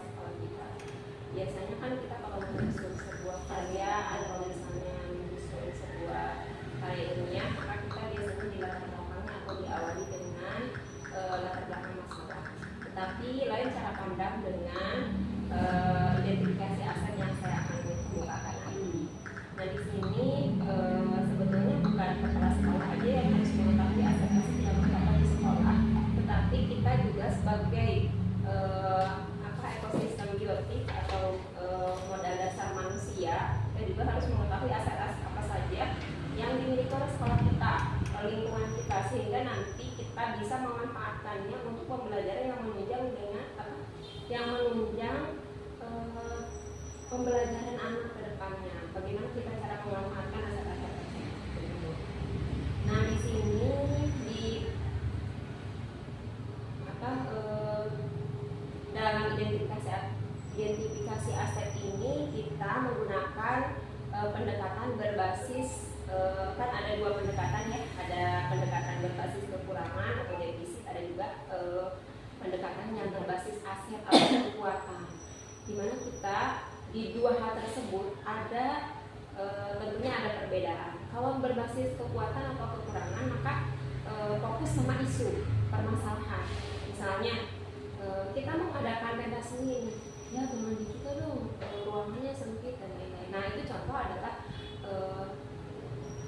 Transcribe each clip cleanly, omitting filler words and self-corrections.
sekolah kita. Biasanya kan kita kalau menyusun sebuah karya atau misalnya menyusun sebuah karya ilmiah, maka kita biasanya di latar belakangnya atau diawali dengan latar belakang masalah. Tetapi lain cara pandang dengan identifikasi aset yang saya akan kemukakan ini. Nah di sini sebetulnya bukan kepala sekolah aja yang harus mengetahui aset-aset yang terdapat di sekolah, tetapi kita juga sebagai ekosistem biotik atau modal dasar manusia, kita juga harus mengetahui aset-aset apa saja yang dimiliki oleh sekolah kita, lingkungan kita, sehingga nanti kita bisa memanfaatkannya untuk pembelajaran yang menunjang pembelajaran anak ke depannya. Bagaimana kita cara memanfaatkan aset-aset tersebut. Nah di sini dalam identifikasi aset ini kita menggunakan pendekatan berbasis kan ada dua pendekatan ya, ada pendekatan berbasis kekurangan atau defisit, ada juga pendekatan yang berbasis aset atau kekuatan, di mana kita di dua hal tersebut ada tentunya ada perbedaan. Kalau berbasis kekuatan atau kekurangan maka fokus sama isu permasalahan. Misalnya kita mengadakan pentas seni, ya teman di kita dong ruangannya sempit dan lain-lain. Nah itu contoh adalah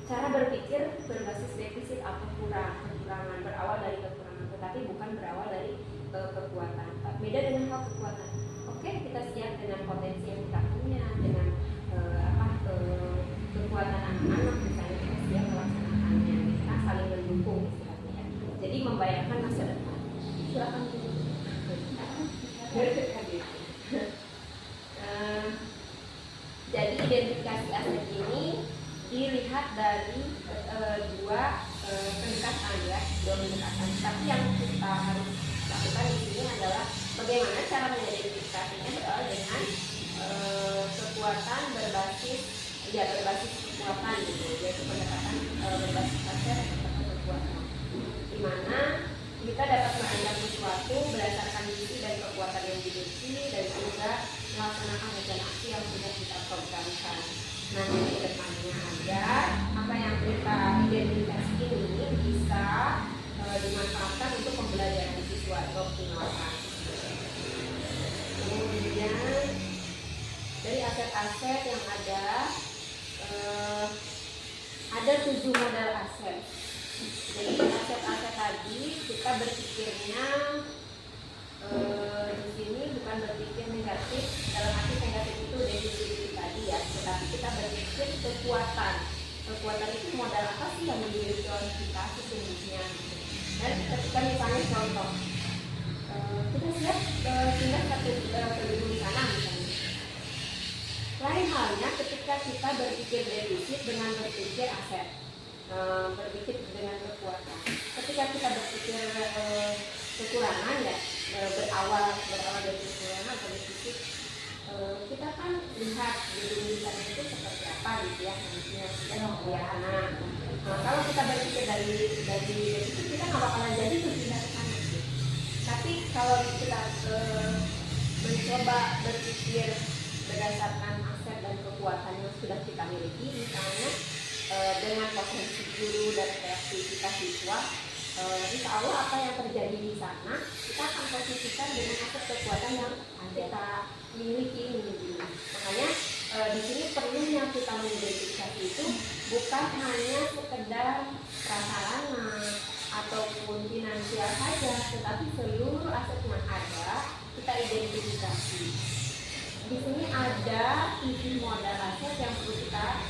cara berpikir berbasis defisit atau kekurangan, berawal dari kekurangan, tetapi bukan berawal dari kekuatan. Beda dengan hal kekuatan. Oke, kita siap dengan potensi yang kita punya, dengan kekuatan anak-anak, misalnya kita siap melaksanakannya. Kita saling mendukung istilahnya. Jadi membayangkan masa depan. Silakan dulu. Jadi identifikasi aset ini dilihat dari dua pendekatan ya, dua pendekatan. Tapi yang kita harus lakukan di sini adalah bagaimana cara mengidentifikasinya berawal dengan kekuatan berbasis kekuatan gitu, yaitu pendekatan berbasis aset atau kekuatan, di mana kita dapat menganggap sesuatu berdasarkan misi dan kekuatan yang dimiliki dan juga melaksanakan rencana aksi yang sudah kita programkan. Nah, di depannya agar apa yang kita identifikasi ini bisa dimanfaatkan untuk pembelajaran siswa atau optimalkan. Kemudian dari aset-aset yang ada 7 modal aset. Jadi aset-aset tadi kita berpikirnya di sini bukan berpikir negatif, dalam arti negatif itu defisit tadi ya, tetapi kita berpikir kekuatan. Kekuatan itu modal apa sih yang dimiliki oleh kita sesungguhnya? Dan ketika misalnya contoh, kita siap pindah satu gedung di sana misalnya. Lain halnya ketika kita berpikir defisit dengan berpikir aset. Berpikir dengan kekuatan. Ketika kita berpikir kekurangan ya, berawal dari kekurangan atau defisit, kita kan lihat di sana itu seperti apa gitu ya, manusia anak. Nah, kalau kita berpikir dari defisit, kita nggak bakalan jadi tuh pindah ke sana. Tapi kalau kita mencoba berpikir berdasarkan aset dan kekuatan yang sudah kita miliki, misalnya dengan potensi guru dan kreativitas siswa, insya Allah apa yang terjadi di sana kita akan posisikan dengan aset kekuatan yang kita miliki ini. Makanya di sini perlunya kita mengidentifikasi itu bukan hanya sekedar prasarana ataupun finansial saja, tetapi seluruh aset yang ada kita identifikasi. Di sini ada 7 modal aset yang perlu kita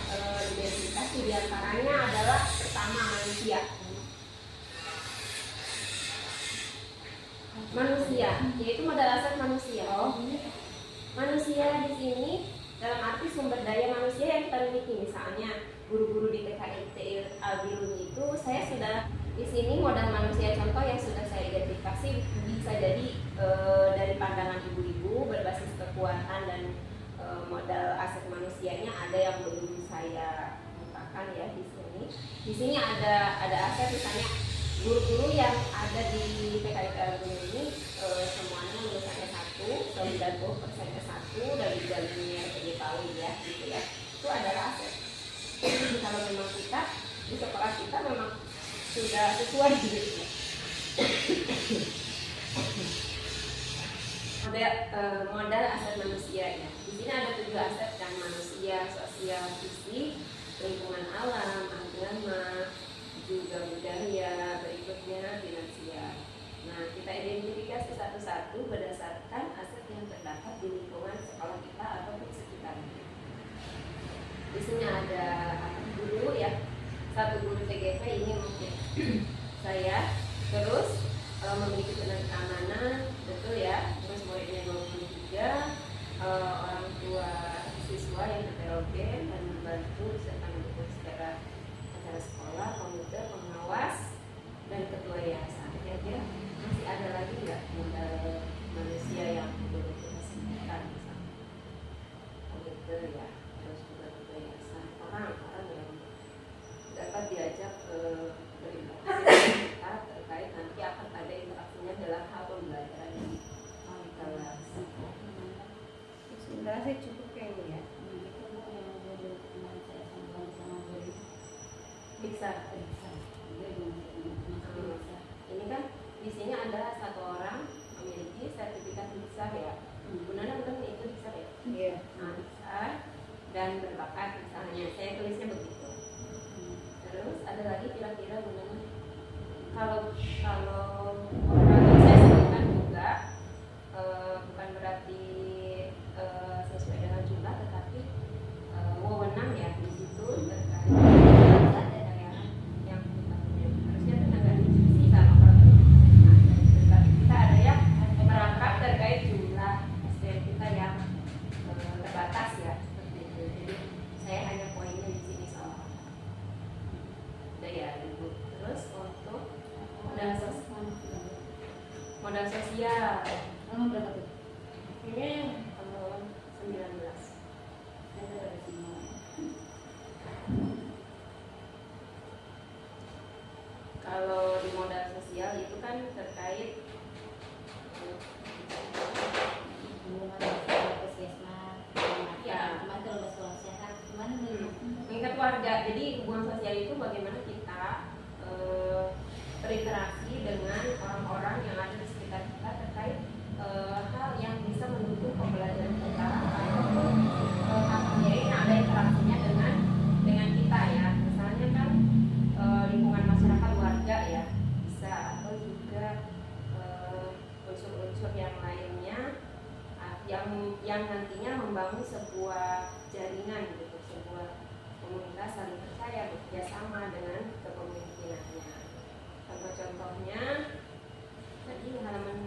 identifikasi. Di antaranya adalah pertama manusia. Manusia, yaitu modal aset manusia. Manusia di sini dalam arti sumber daya manusia yang kita miliki. Misalnya guru-guru di TKIT Al-Birun itu saya sudah di sini modal manusia contoh yang sudah saya identifikasi bisa jadi dari pandangan ibu-ibu berbasis kekuatan dan modal aset manusianya ada yang belum saya bukakan ya di sini. Di sini ada aset misalnya guru-guru yang ada di PKIT Al-Birun ini semuanya lulusan S1 90% ke 1 dari jaminnya RPJKW ya gitu ya, itu adalah aset. Jadi kalau memang kita di sekolah kita memang sudah sesuai gitu ya. Modal aset manusia ya. Di sini ada 7 aset yang manusia, sosial, fisik, lingkungan alam, agama, juga budaya, berikutnya finansial. Nah, kita identifikasi satu-satu berdasarkan aset yang terdapat di lingkungan sekolah kita ataupun sekitarnya. Di sini ada guru ya, satu guru TGP ini mungkin saya, terus memiliki tenaga keamanan, betul ya, terus muridnya 23, orang tua siswa yang heterogen dan membantu serta mendukung secara acara sekolah, komite, pengawas, dan ketua yayasan. Kira-kira masih ada lagi nggak modal manusia yang perlu kita sebutkan, misalnya komite ya, terus juga ketua yayasan, orang yang dapat diajak berinteraksi kita terkait nanti akan ada interaksinya dalam hal pembelajaran di kelas. Sebenarnya saya cukup kayaknya ya. Bisa. Ini kan di sini ada satu orang memiliki sertifikat bisa ya. Benar itu bisa ya. Iya. Nah, bisa dan berbakat misalnya. Saya tulisnya begitu. Terus ada lagi kira-kira gunanya kalau orang saya sebutkan juga bukan berarti sesuai dengan jumlah, tetapi wewenang ya di situ terkait ada daerah yang harusnya tenaga institusi sama orang kita ada yang merangkap terkait jumlah SDM kita yang terbatas ya seperti itu. Jadi saya hanya poinnya di sini soal daya ibu. Terus untuk modal sosial berapa tuh? Ini 19. Kalau di modal sosial itu kan terkait mengikat warga. Jadi hubungan sosial itu bagaimana kita berinteraksi dengan orang-orang yang ada di sekitar kita terkait hal yang bisa mendukung pembelajaran kita ataupun yang ada interaksinya dengan kita ya. Misalnya kan lingkungan masyarakat warga ya bisa, atau juga unsur-unsur yang lainnya yang nantinya membangun sebuah jaringan gitu, sebuah komunitas saling percaya, bekerja sama dengan kepemimpinannya. Contoh-contohnya tadi halaman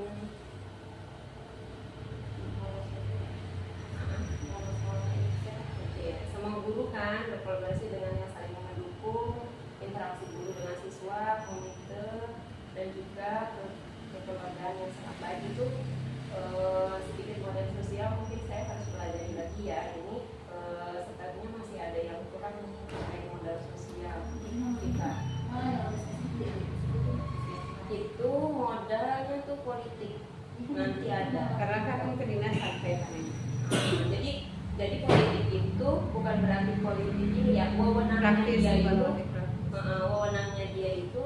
semua guru kan berkolaborasi dengan yang saling mendukung, interaksi guru dengan siswa, komite, dan juga kekeluargaan yang sangat baik. Itu sedikit model sosial mungkin saya harus pelajari lagi ya. Ini sepertinya masih ada yang kurang terkait modal sosial kita. Itu modalnya tuh politik nanti ada karena kan kedinasan kaitannya. Jadi politik itu bukan berarti politik ini ya wewenangnya dia itu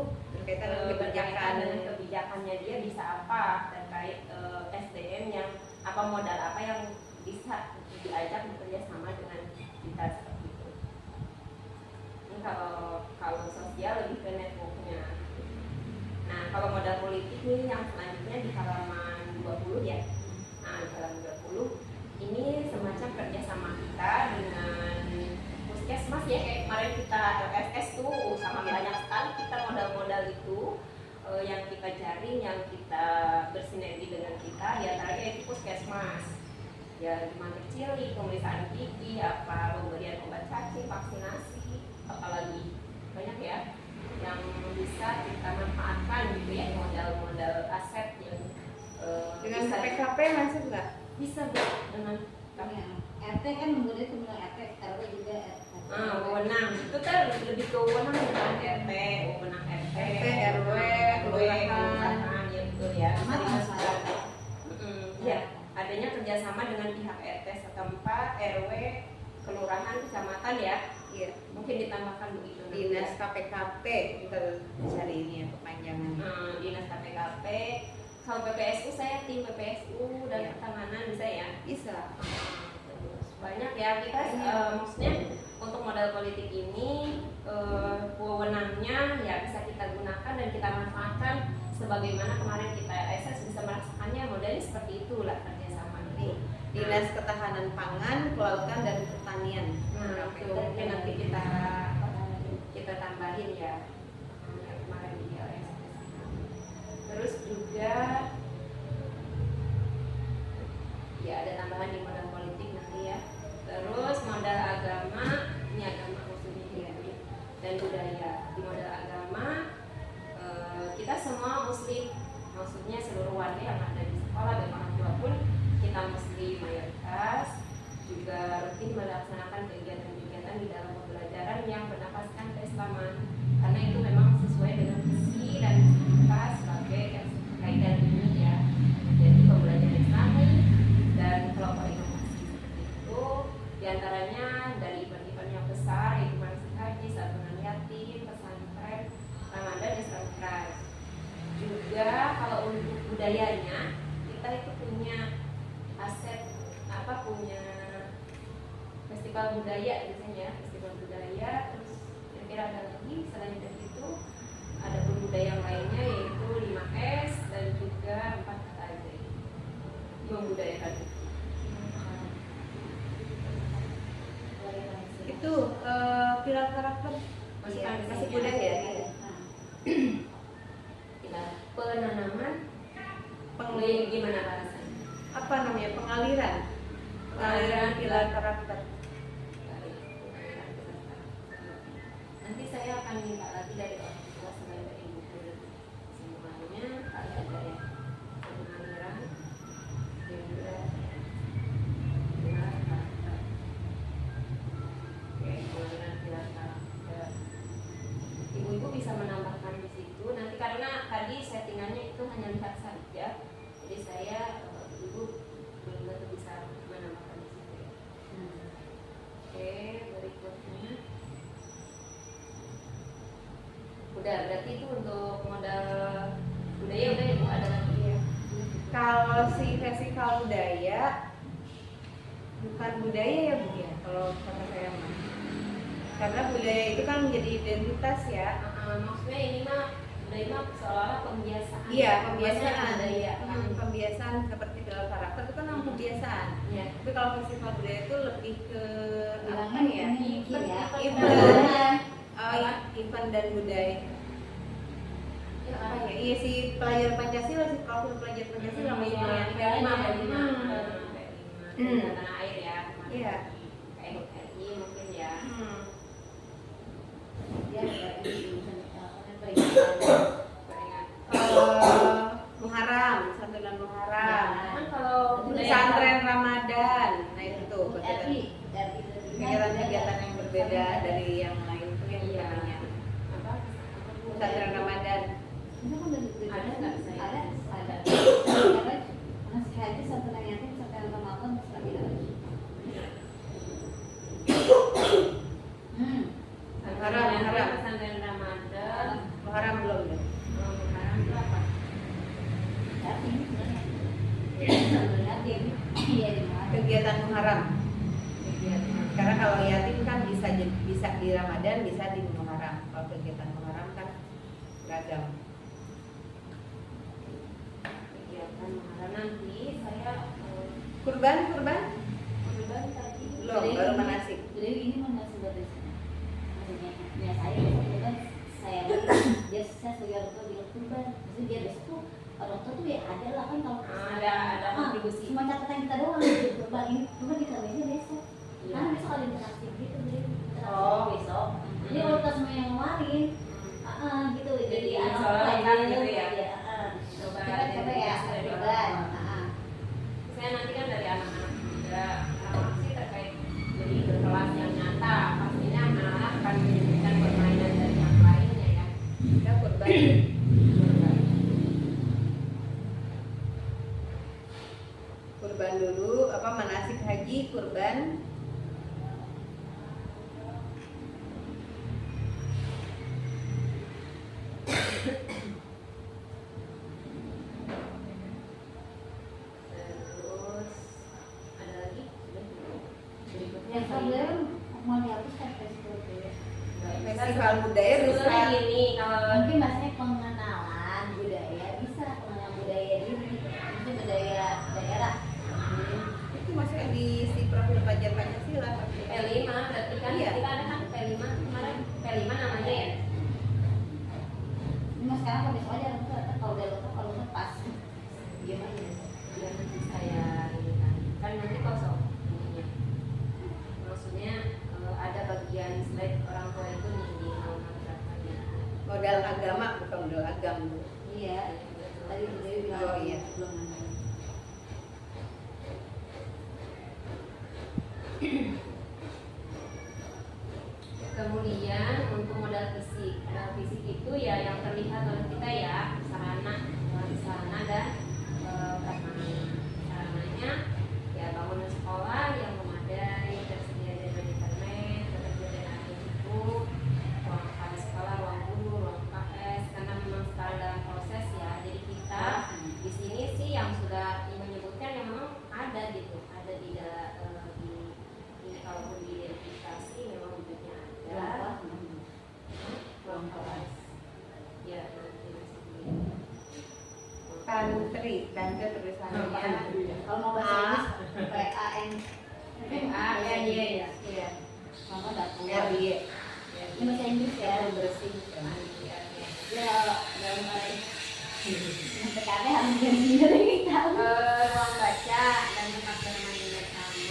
berkaitan dengan kebijakannya dia bisa apa terkait SDM yang apa, modal apa yang bisa diajak bekerja sama dengan kita seperti itu. Ini kalau sosial lebih ke networknya. Nah, kalau modal politik ini yang selanjutnya di halaman 20 ya. Nah, di halaman 20 ini semacam kerjasama kita dengan puskesmas ya, kayak kemarin kita LSS tuh sama banyak sekali kita modal-modal itu yang kita jaring, yang kita bersinergi dengan kita, ya antaranya itu puskesmas ya, rumah kecil, pemeriksaan gigi, apa pemberian obat cacing, vaksinasi, apalagi banyak ya yang bisa kita manfaatkan gitu ya, modal-modal aset yang dengan PKP masuk nggak? Bisa dengan RT kan menggunakan pemilihan RT, RW juga RT. Wewenang itu kan lebih ke wewenang dengan RT, wewenang RT, RW, kelurahan, ya betul ya. Ya, setempat, RW, kelurahan, kecamatan ya. Iya. Mungkin ditambahkan begitu. Dinas KPKP kita cari ini ya kepanjangannya. Dinas KPKP. Kalau PPSU saya tim PPSU dan Iya. pertamanan bisa ya. Bisa. Terus banyak ya kita maksudnya untuk modal politik ini wewenangnya ya bisa kita gunakan dan kita manfaatkan sebagaimana kemarin kita SS bisa merasakannya modelnya seperti itulah kerjasama ini. Dinas Ketahanan Pangan, Kelautan dan Pertanian. Itu mungkin nanti kita tambahin ya yang kemarin di LSS. Terus juga ya ada tambahan di modal politik nanti ya. Terus modal agama, ini agama maksudnya ya, dan budaya. Di modal agama kita semua muslim, maksudnya seluruh warga yang ada di sekolah dan orang tua pun kita muslim mayoritas, juga rutin melaksanakan kegiatan-kegiatan di dalam pembelajaran yang bernafaskan keislaman, karena itu memang sesuai dengan visi dan misi kita sebagai kaidah ini ya. Jadi pembelajaran Islami dan kelompok inovasi seperti itu, diantaranya dari event-event yang besar, yaitu manasik haji, santunan yatim, pesantren, Ramadan, Islam Christ. Juga kalau untuk budayanya kita itu punya aset punya festival budaya biasanya, festival budaya. Terus kira-kira ada lagi selain dari itu ada pun budaya yang lainnya yaitu 5S dan juga 4KJ membudayakan Itu pilar karakter masih budaya ya. penanaman gimana bahasanya? Apa namanya? Pengaliran pilar karakter. Nanti saya akan minta lagi dari orang tua selain dari buku semuanya ada ya pengaliran juga pilar karakter. Oke, pengaliran pilar karakter. Ibu-ibu bisa menambahkan di situ nanti karena tadi settingannya itu hanya lihat saja, jadi saya ibu belum tentu bisa menambahkan di situ ya. Oke, berikutnya udah, berarti itu untuk modal budaya udah ibu, ada lagi ya? Kalau si festival budaya bukan budaya ya Bu ya, kalau kata saya mah. Karena budaya itu kan menjadi identitas ya. Maksudnya ini mah budaya mah seolah-olah pembiasaan. Iya, pembiasaan. Budaya. Pembiasaan seperti pilar karakter itu kan memang pembiasaan. Iya. Tapi kalau festival budaya itu lebih ke apa ya? Event dan budaya. Ya, Apa ya? Iya si pelajar Pancasila, si profil pelajar Pancasila namanya tanah air ya. Iya. Kayak RI mungkin ya. Muharram, santunan Muharram. Kan kalau Pesantren Ramadan, nah itu tuh kegiatan-kegiatan yang berbeda dari yang lain tuh yang namanya pesantren Ramadan. ada nggak saya? Ada. Masih haji santunan yatim sampai Ramadan selama ini. Muharram. Pesantren Ramadan. Muharram belum deh. Muharram itu apa? Yatim sebenarnya. Santunan yatim. Iya di mana? Kegiatan Muharram. Kegiatan. Karena kalau yatim kan bisa di Ramadan, bisa di Muharram. Kalau kegiatan Muharram kan beragam. Kegiatan Muharram nanti saya Kurban kurban tadi belum, baru manasik. Jadi ini mana sebenarnya? Maksudnya, ya saya besok kan saya dia saya sebagai orang tua bilang kurban. Maksudnya dia besok tuh orang tua tuh ya ada lah kan kalau ada kontribusi. Cuma catatan kita doang gitu kurban ini kurban kita aja besok. Iya. Karena besok ada interaksi gitu jadi interaksi Oh. besok. Jadi kalau kita semua yang kemarin, gitu. Jadi seolah lengkap gitu ya. Coba ya kurban. Saya nanti kan dari anak-anak juga masih terkait lebih ke kelas yang nyata. Pastinya anak-anak akan menunjukkan permainan dari yang lainnya ya. Kita kurban. dulu apa manasik haji kurban. Terus ada lagi? Berikutnya Yang sebelum mau dihapuskan festival budaya. Festival budaya bisa. Sebetulnya gini, kalau Mungkin maksudnya pengenalan budaya, bisa pengenalan budaya diri, itu budaya daerah. Itu maksudnya di si profil pelajar Pancasila. P5 berarti kan Iya. kita ada kan P5 kemarin P5 namanya ya. Cuma sekarang kalau besok aja kalau udah lupa kalau lepas diam aja. Biar nanti saya ini kan nanti kosong ininya. Maksudnya ada bagian slide orang tua itu nih di halaman berapa gitu. Modal agama bukan modal agama. Iya, tadi Bu Dewi bilang Oh, iya. belum ada. Kemudian untuk modal fisik, fisik itu ya yang terlihat oleh kita ya sarana dan prasarana. Sarananya ya bangunan sekolah yang memadai, tersedia dengan internet, tersedia dengan air cukup, ruang kepala sekolah, ruang guru, ruang UKS. Karena memang sekarang dalam proses ya, jadi kita di sini sih yang sudah menyebutkan yang memang ada gitu, ada di kalaupun diidentifikasi memang wujudnya ada. Ruang kelas ya Tantri, tante tulisannya. Kalau mau bahasa Inggris PAN PANY ya. Mama dapur. RY. Ini bahasa Inggris ya. Bersih. Ya dalam kali PKP harus ganti dari kita. Ruang baca dan tempat bermain bersama.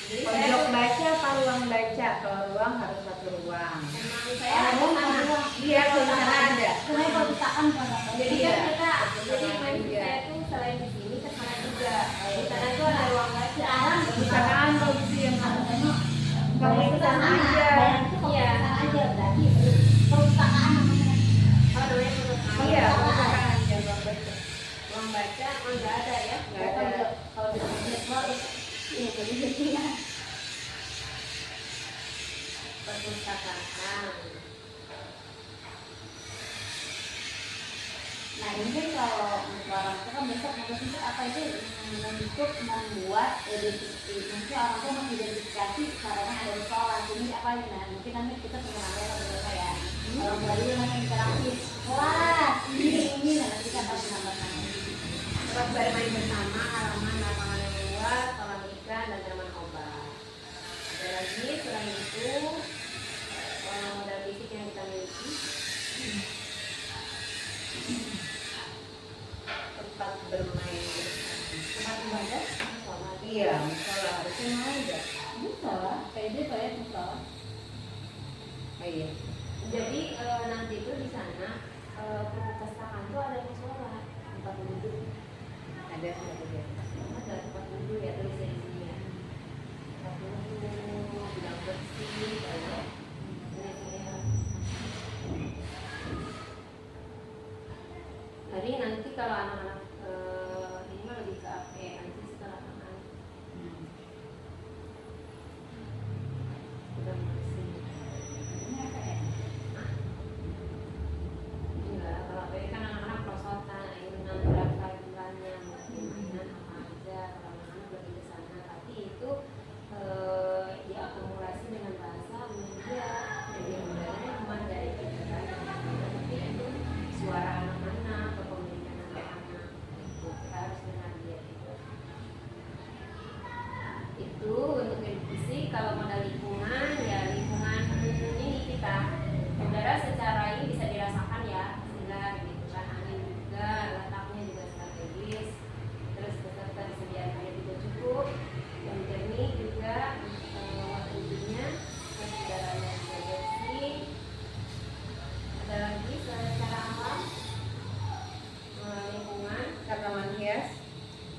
Jadi saya Pojok baca apa ruang baca? Kalau ruang harus satu ruang. emang saya ada sana. Iya, tulisannya ada. Sebenarnya perpustakaan kalau Jadi Iya. kan kita jadi Perpustakaan main juga. saya tuh selain di sini ke sana juga. Di sana tuh ada ruang baca. sekarang Perpustakaan kalau gitu yang harus tengok. Kamu ke sana aja. Bayang itu kalau Iya. ke sana aja berarti perpustakaan namanya. Oh, namanya perpustakaan. Iya, perpustakaan yang ruang baca. Ruang baca emang nggak ada ya? Nggak ada. Kalau di jadwal ini jadi jadi Perpustakaan. Nah ini kan kalau orang tua kan besok itu apa itu untuk membuat mungkin orang tua mengidentifikasi caranya ada di sekolah ini apa ini nah mungkin nanti kita punya namanya kalau menurut saya orang tua dulu namanya interaktif kelas ini nah nanti kita pasti nambah-nambah Tempat bermain bersama, halaman lapangan yang luas, kolam ikan, dan taman obat. Ada lagi selain itu modal fisik yang kita miliki. Tempat bermain bersama. Tempat ibadah, sholat. Iya, musola harusnya ada. musola PD kayak musola Oh iya. Jadi nanti itu di sana perpustakaan tuh ada musola, tempat duduk. Ada ya. Ada tempat duduk ya tulisnya di sini ya. Tempat duduk, bilang bersih, ada. Jadi nanti kalau anak-anak ini mah lebih ke apa ya? Nanti setelah anak udah bersih. ini apa ya Enggak, kalau apa kan anak-anak prosotan, ayunan berapa bulannya, mungkin mainan apa aja, kalau anak-anak lebih ke sana. Tapi itu diakumulasi dengan bahasa media, media modalnya memadai gitu kan. Tapi itu suara anak-anak, kepemilikan anak-anak, itu kita harus dengar dia itu. Itu untuk edukasi. Kalau modal lingkungan, ya lingkungan ini kita udara secara ini bisa dirasakan ya, sehingga gitu kan angin juga, letaknya juga strategis, terus beserta disediakan air juga cukup, yang jernih juga, intinya terus udaranya juga bersih. Ada lagi secara alam, lingkungan, Tanaman hias.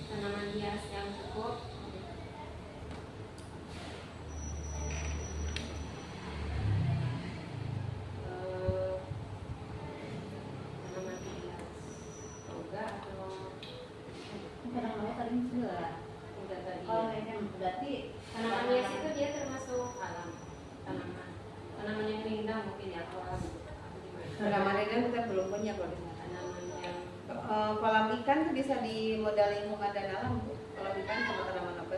tanaman hias yang cukup. Tanaman hias toga atau kadang-kadang tadi juga juga tadi. Oh ya kan berarti Tanaman hias itu dia termasuk alam, tanaman yang rindang mungkin ya kalau alam. Tanaman rindang kita belum punya kalau di sana. Tanaman yang Kolam ikan tuh bisa dimodal lingkungan dan alam Bu. Kolam ikan sama tanaman apa?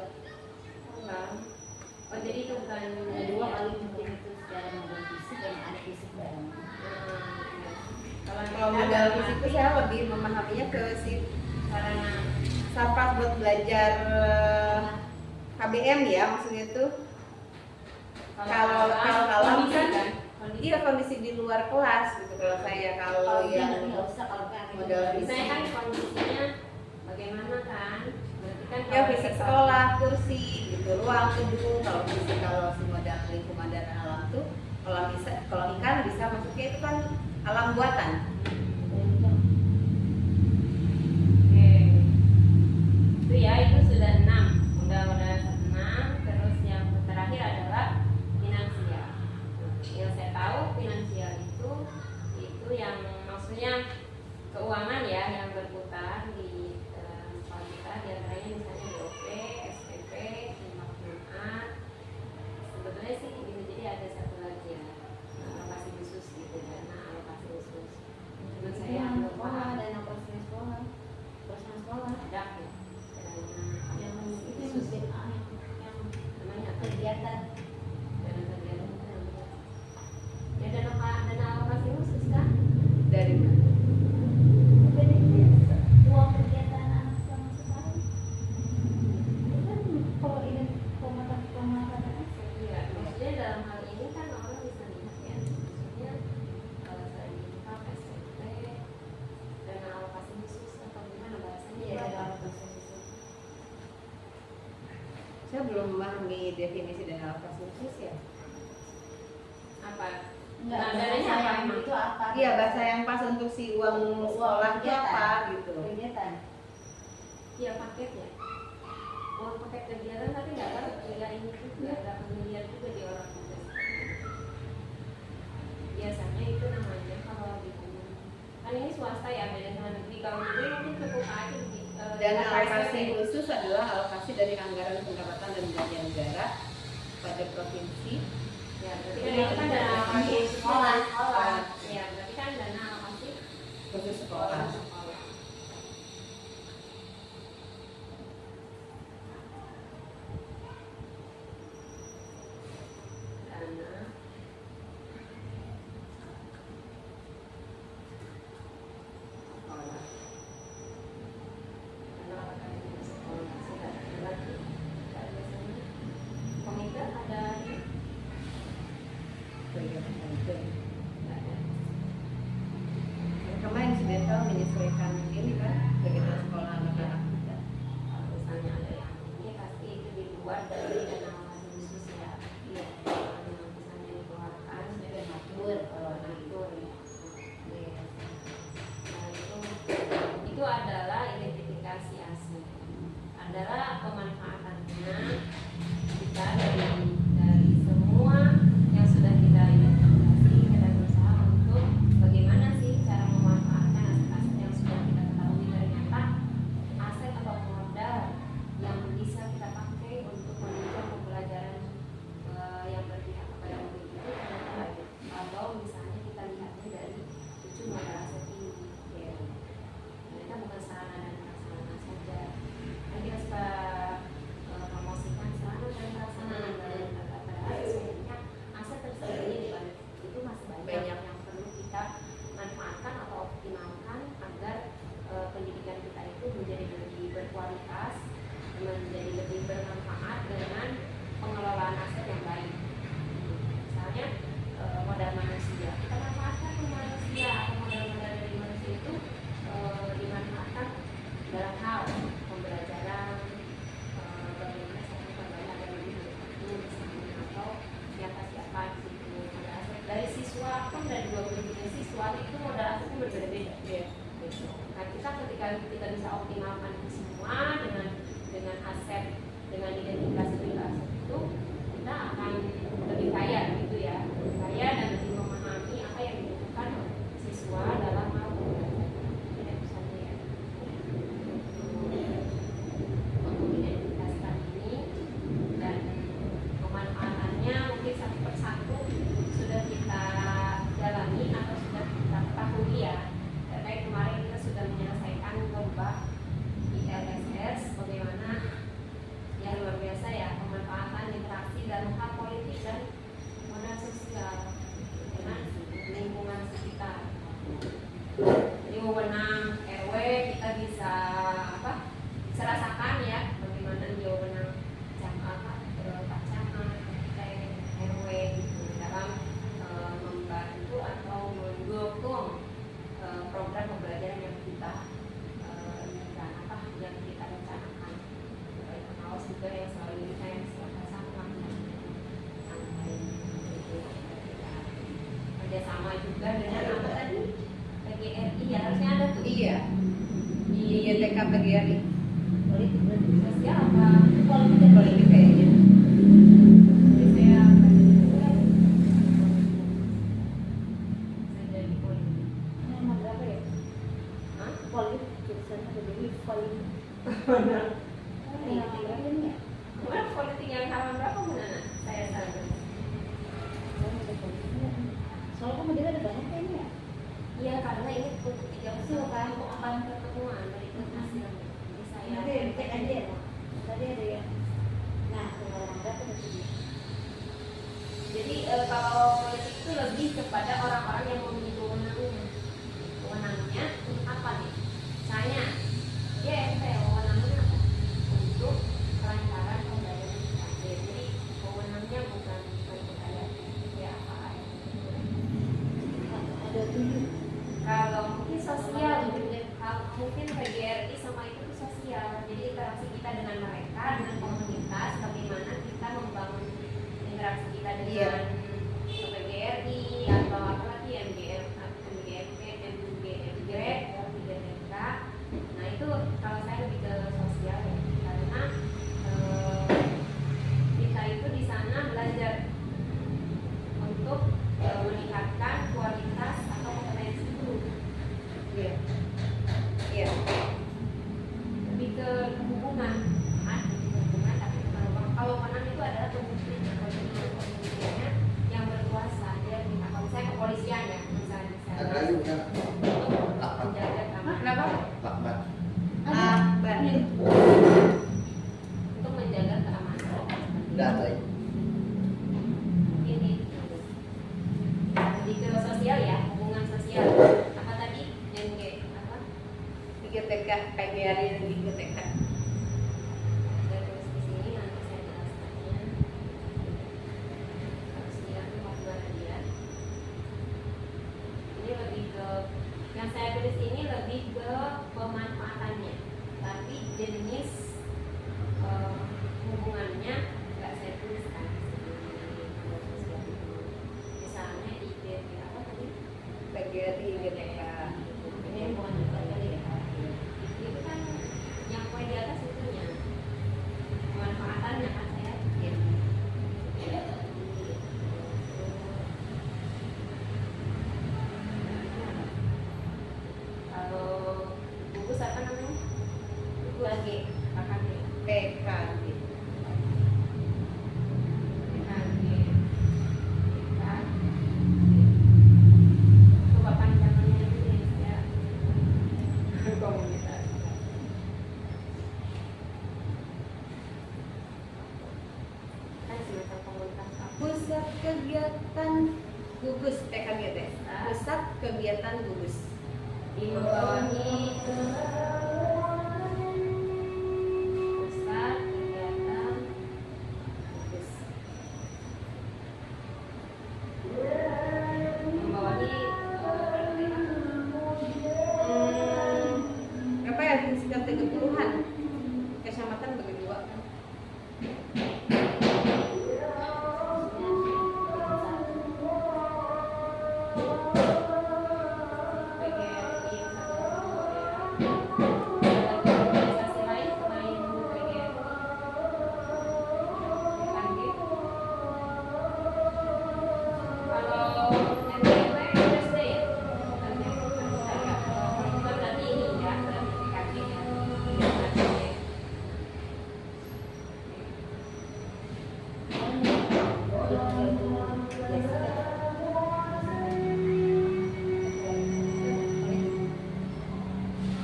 kolam. Oh jadi itu bukan kedua kali mungkin itu secara modal fisik dan ada fisik bareng. Kalau modal fisik itu saya lebih memahaminya ke si sarana sampah buat belajar KBM ya maksudnya tuh. Kalau alam kondisi kan iya kondisi di luar kelas gitu kalau saya kalau Dia yang nggak usah kalau kan modal misalnya kan fisik kondisinya bagaimana kan? Berarti kan ya fisik sekolah kursi gitu ruang gedung kalau fisik kalau si modal lingkungan dan alam tuh kalau ikan bisa masuknya itu kan alam buatan. Oke. Itu ya itu sudah 6. Udah 6. Terus yang terakhir adalah finansial. Yang saya tahu finansial itu yang maksudnya keuangan ya yang berputar di sekolah kita di antaranya misalnya DOP, SPP, infak Jumat. Sebetulnya sih bisa jadi ada satu lagi ya alokasi khusus gitu dana alokasi khusus. Cuma saya belum paham. dan apa sekolah Ada ya dana yang alokasi itu khusus. yang Namanya apa? kegiatan Dana kegiatan itu namanya. Ya dana alokasi khusus kan? Dari uang kegiatan anak sama sekali itu kan kalau ini pemotong Iya, maksudnya dalam hal ini kan orang bisa lihat ya, maksudnya kalau saya infak SPP dana alokasi khusus atau gimana bahasanya? iya Itu ada apa? alokasi khusus saya belum memahami definisi dan alokasi khusus ya. Apa? enggak Nah, dananya dananya apa yang emang? itu apa Iya bahasa yang pas untuk si uang sekolah itu apa gitu. kegiatan Iya paketnya. Uang paket kegiatan tapi nggak ini juga nggak familiar juga di orang juga. Biasanya itu namanya kalau di kan ini swasta ya beda sama negeri. Kalau negeri mungkin cukup aja di Dan data alokasi SPP. khusus adalah alokasi dari anggaran pendapatan dan belanja negara pada provinsi. Ya, berarti kan itu kan dana alokasi sekolah. Ya, berarti kan dana alokasi Khusus sekolah. sekolah. Dana sekolah. Dana alokasi sekolah. Sudah ada lagi. Ada biasanya. Komite ada ini? Nggak ada. Kemarin sudah tahu menyesuaikan ini kan kegiatan sekolah anak-anak. Kalau misalnya ada yang ini pasti itu di luar dari dana alokasi khusus ya. Iya. Kalau yang misalnya dikeluarkan ada matur kalau donatur. Nah itu adalah identifikasi aset. Adalah pemanfaatannya kita dari semua yang sudah kita identifikasi kita berusaha untuk bagaimana sih cara memanfaatkan aset-aset yang sudah kita ketahui ternyata aset atau modal yang bisa kita pakai untuk menunjang pembelajaran yang berpihak kepada murid itu ternyata kalau misalnya kita lihatnya dari tujuh modal aset ini ya mereka bukan sarana dan prasarana saja kan kita suka promosikan sarana dan prasarana padahal sebenarnya aset tersembunyi di balik itu masih banyak yang perlu kita manfaatkan atau optimalkan agar pendidikan kita itu menjadi lebih berkualitas menjadi lebih bermanfaat dengan pengelolaan aset yang baik. Misalnya modal manusia kita manfaatkan manusia atau modal-modal dari manusia itu dimanfaatkan dalam hal pembelajaran bagaimana satu pembelajaran agar lebih betul misalnya atau siapa di situ modal aset dari siswa kan dari 23 siswa itu modal asetnya berbeda-beda. Nah kita ketika kita bisa optimalkan itu semua dengan aset dengan identifikasi aset itu kita akan lebih kaya gitu ya lebih kaya dan lebih memahami apa yang dibutuhkan siswa dalam hal pembelajaran tidak usahanya ya untuk mengidentifikasikan RW kita bisa apa? Bisa rasakan ya bagaimana dia menang Pak Camat, RW gitu dalam membantu atau mendukung program pembelajaran yang kita yang kita rencanakan. Pengawas juga yang selalu intens sama sampai kerjasama juga dengan apa tadi PGRI ya harusnya ada tuh. Iya. Di YTK PGRI. Politik berarti sosial apa Politik kayaknya. jadi saya jadi politik. Nomor berapa ya? Hah? Politik jurusannya jadi politik. Benar. Yang berapa ini ya? Kemarin politik yang halaman berapa mana? Saya salah. Soalnya kan dia ada banyak kayaknya ya. Iya karena ini untuk 3 usul kan untuk akan pertemuan berikut hasilnya. Jadi saya Nanti cek aja ya. Tadi ada yang nah orang berapa tadi? jadi kalau politik itu lebih kepada orang-orang yang memiliki wewenangnya. Wewenangnya untuk apa nih? Misalnya dia RT wewenangnya apa? Untuk kelancaran pembayaran UKT. Jadi wewenangnya bukan kayak ya apa Ada 7. kalau mungkin sosial mungkin PGRI sama itu tuh sosial. Jadi interaksi kita dengan mereka, dengan komunitas, bagaimana kita membangun interaksi kita dengan PGRI atau apalagi MGR, MGMP, MGMG, MGMK. Nah itu kalau saya lebih ke sosial ya, karena kita itu di sana belajar untuk meningkatkan kualitas atau kompetensi guru. Iya. Iya. Lebih ke hubungan kan, hubungan tapi kalau menang itu adalah pembuktiannya yang berkuasa dia minta kalau saya kepolisian ya misalnya untuk menjaga keamanan. Kenapa? Lakban. Bandit. Untuk menjaga keamanan Data. ini lebih ke sosial ya, hubungan sosial apa tadi MG apa Di GTK PGRI dan di GTK. saya tulis di sini nanti saya jelaskannya. Harus dilihat dia. Ini lebih ke yang saya tulis ini lebih ke pemanfaatannya, tapi jenis hubungannya nggak saya tuliskan. Misalnya IG apa tadi? PGRI GTK. Ini yang bukan juga kali ya. Itu kan yang poin di atas itunya pemanfaatannya kan saya. Kalau gugus apa namanya? Gugus lagi KKG. PKG. Coba panjangannya dulu ya. Komunitas. Kan semacam komunitas apa? Pusat kegiatan gugus PKG teh. Pusat kegiatan gugus. Dibawahi pusat kegiatan gugus. Membawahi Apa ya sekitar 30-an. Kecamatan bagi dua kan. PGRI yang satu ya. Ada organisasi lain selain PGRI. Bukan gitu. Kalau MPW SD ya, bukan ya, bukan berarti ini ya, sertifikasi ya.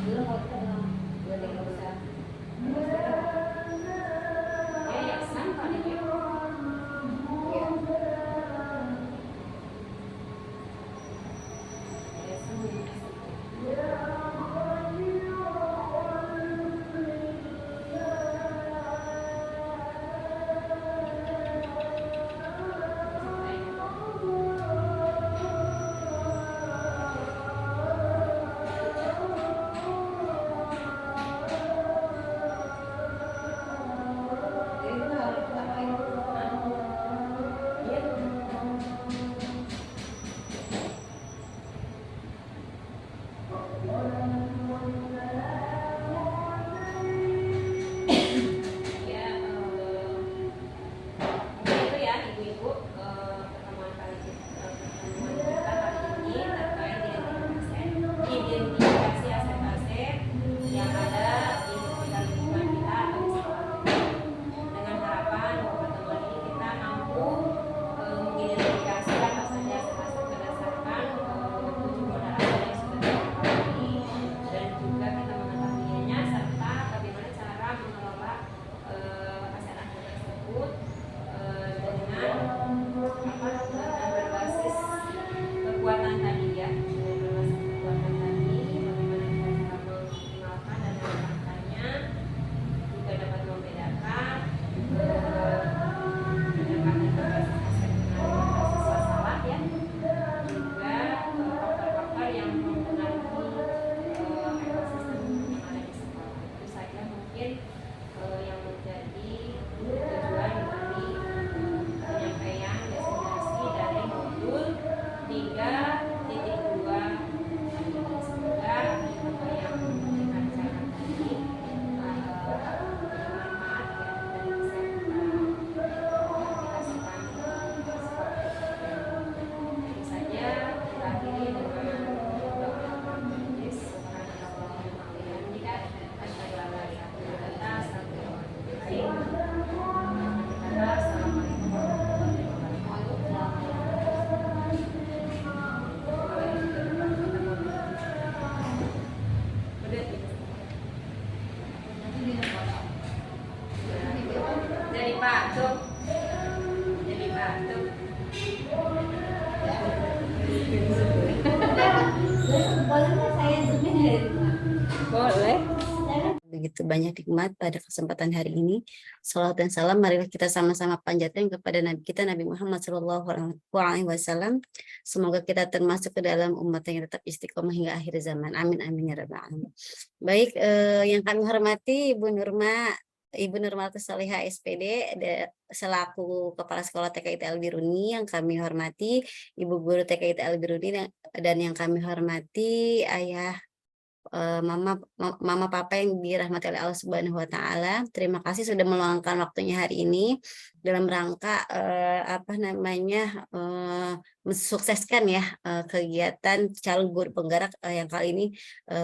Belum kalau kita belum Berarti nggak usah. Yayasan paling ya. Yayasan. begitu banyak nikmat pada kesempatan hari ini. Salawat dan salam marilah kita sama-sama panjatkan kepada Nabi kita Nabi Muhammad SAW. Semoga kita termasuk ke dalam umat yang tetap istiqomah hingga akhir zaman. Amin amin ya rabbal alamin. Baik, yang kami hormati Ibu Nurmatus Salihah SPD selaku Kepala Sekolah TKIT Al-Biruni, yang kami hormati Ibu Guru TKIT Al-Biruni, dan yang kami hormati Ayah, Mama Papa yang dirahmati oleh Allah Subhanahu wa Ta'ala. Terima kasih sudah meluangkan waktunya hari ini dalam rangka mensukseskan ya kegiatan calon guru penggerak yang kali ini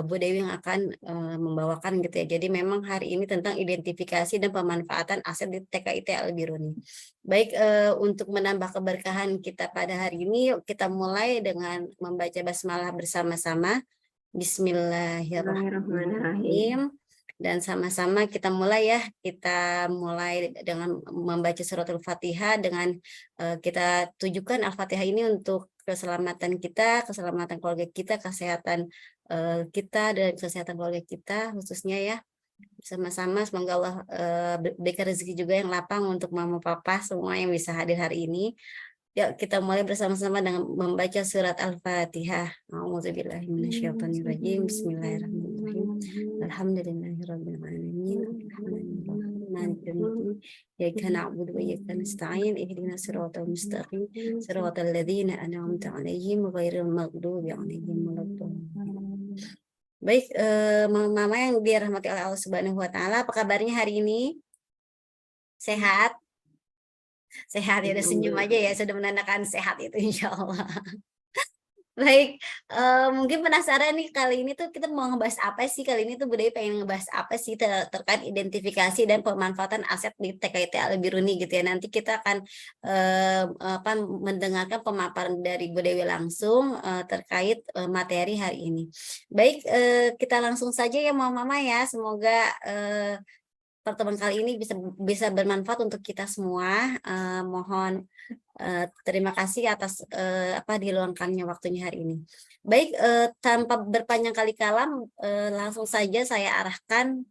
Bu Dewi yang akan membawakan gitu ya. Jadi memang hari ini tentang identifikasi dan pemanfaatan aset di TKIT Al-Biruni. Baik, untuk menambah keberkahan kita pada hari ini, yuk kita mulai dengan membaca basmalah bersama-sama. Bismillahirrahmanirrahim. Dan sama-sama kita mulai ya. Kita mulai dengan membaca suratul Fatihah dengan kita tujukan Al-Fatihah ini untuk keselamatan kita, keselamatan keluarga kita, kesehatan kita dan kesehatan keluarga kita khususnya ya. Bersama-sama semoga Allah berikan rezeki juga yang lapang untuk mama papa semua yang bisa hadir hari ini. Yuk kita mulai bersama-sama dengan membaca surat Al-Fatihah. A'udzubillahi minasyaitonirrajim. Bismillahirrahmanirrahim. Alhamdulillahirabbil alamin. Arrahmanirrahim. Maliki yaumiddin. Iyyaka na'budu wa iyyaka nasta'in. Ihdinas siratal mustaqim. Siratal ladzina an'amta 'alaihim ghairil maghdubi 'alaihim waladdallin. Baik, mama yang dirahmati oleh Allah Subhanahu wa Ta'ala, apa kabarnya hari ini? Sehat? Sehat ya, udah senyum aja ya, sudah menandakan sehat itu insya Allah. Baik, mungkin penasaran nih kali ini tuh kita mau ngebahas apa sih? Kali ini tuh Bu Dewi pengen ngebahas apa sih terkait identifikasi dan pemanfaatan aset di TKIT Al-Biruni gitu ya. Nanti kita akan mendengarkan pemaparan dari Bu Dewi langsung terkait materi hari ini. Baik, kita langsung saja ya mama ya. Semoga pertemuan kali ini bisa bermanfaat untuk kita semua. Mohon terima kasih atas diluangkannya waktunya hari ini. Baik, tanpa berpanjang kali kalam, langsung saja saya arahkan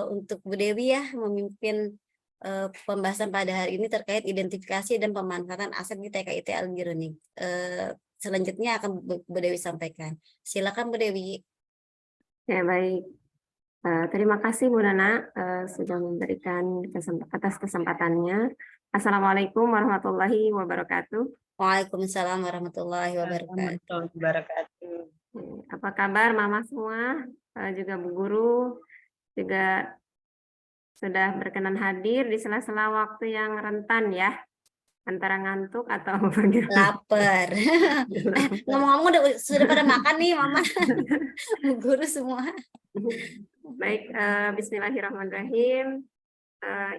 untuk Bu Dewi ya memimpin pembahasan pada hari ini terkait identifikasi dan pemanfaatan aset di TKIT Al-Biruni. Selanjutnya akan Bu Dewi sampaikan. Silakan Bu Dewi. Ya baik. Terima kasih Bu Nana sudah memberikan atas kesempatannya. Assalamualaikum warahmatullahi wabarakatuh. Waalaikumsalam warahmatullahi wabarakatuh. Apa kabar Mama semua? Juga Bu Guru juga sudah berkenan hadir di sela-sela waktu yang rentan ya, antara ngantuk atau bagaimana? Lapar. Ngomong-ngomong sudah pada makan nih Mama. Bu Guru semua. Baik, bismillahirrahmanirrahim.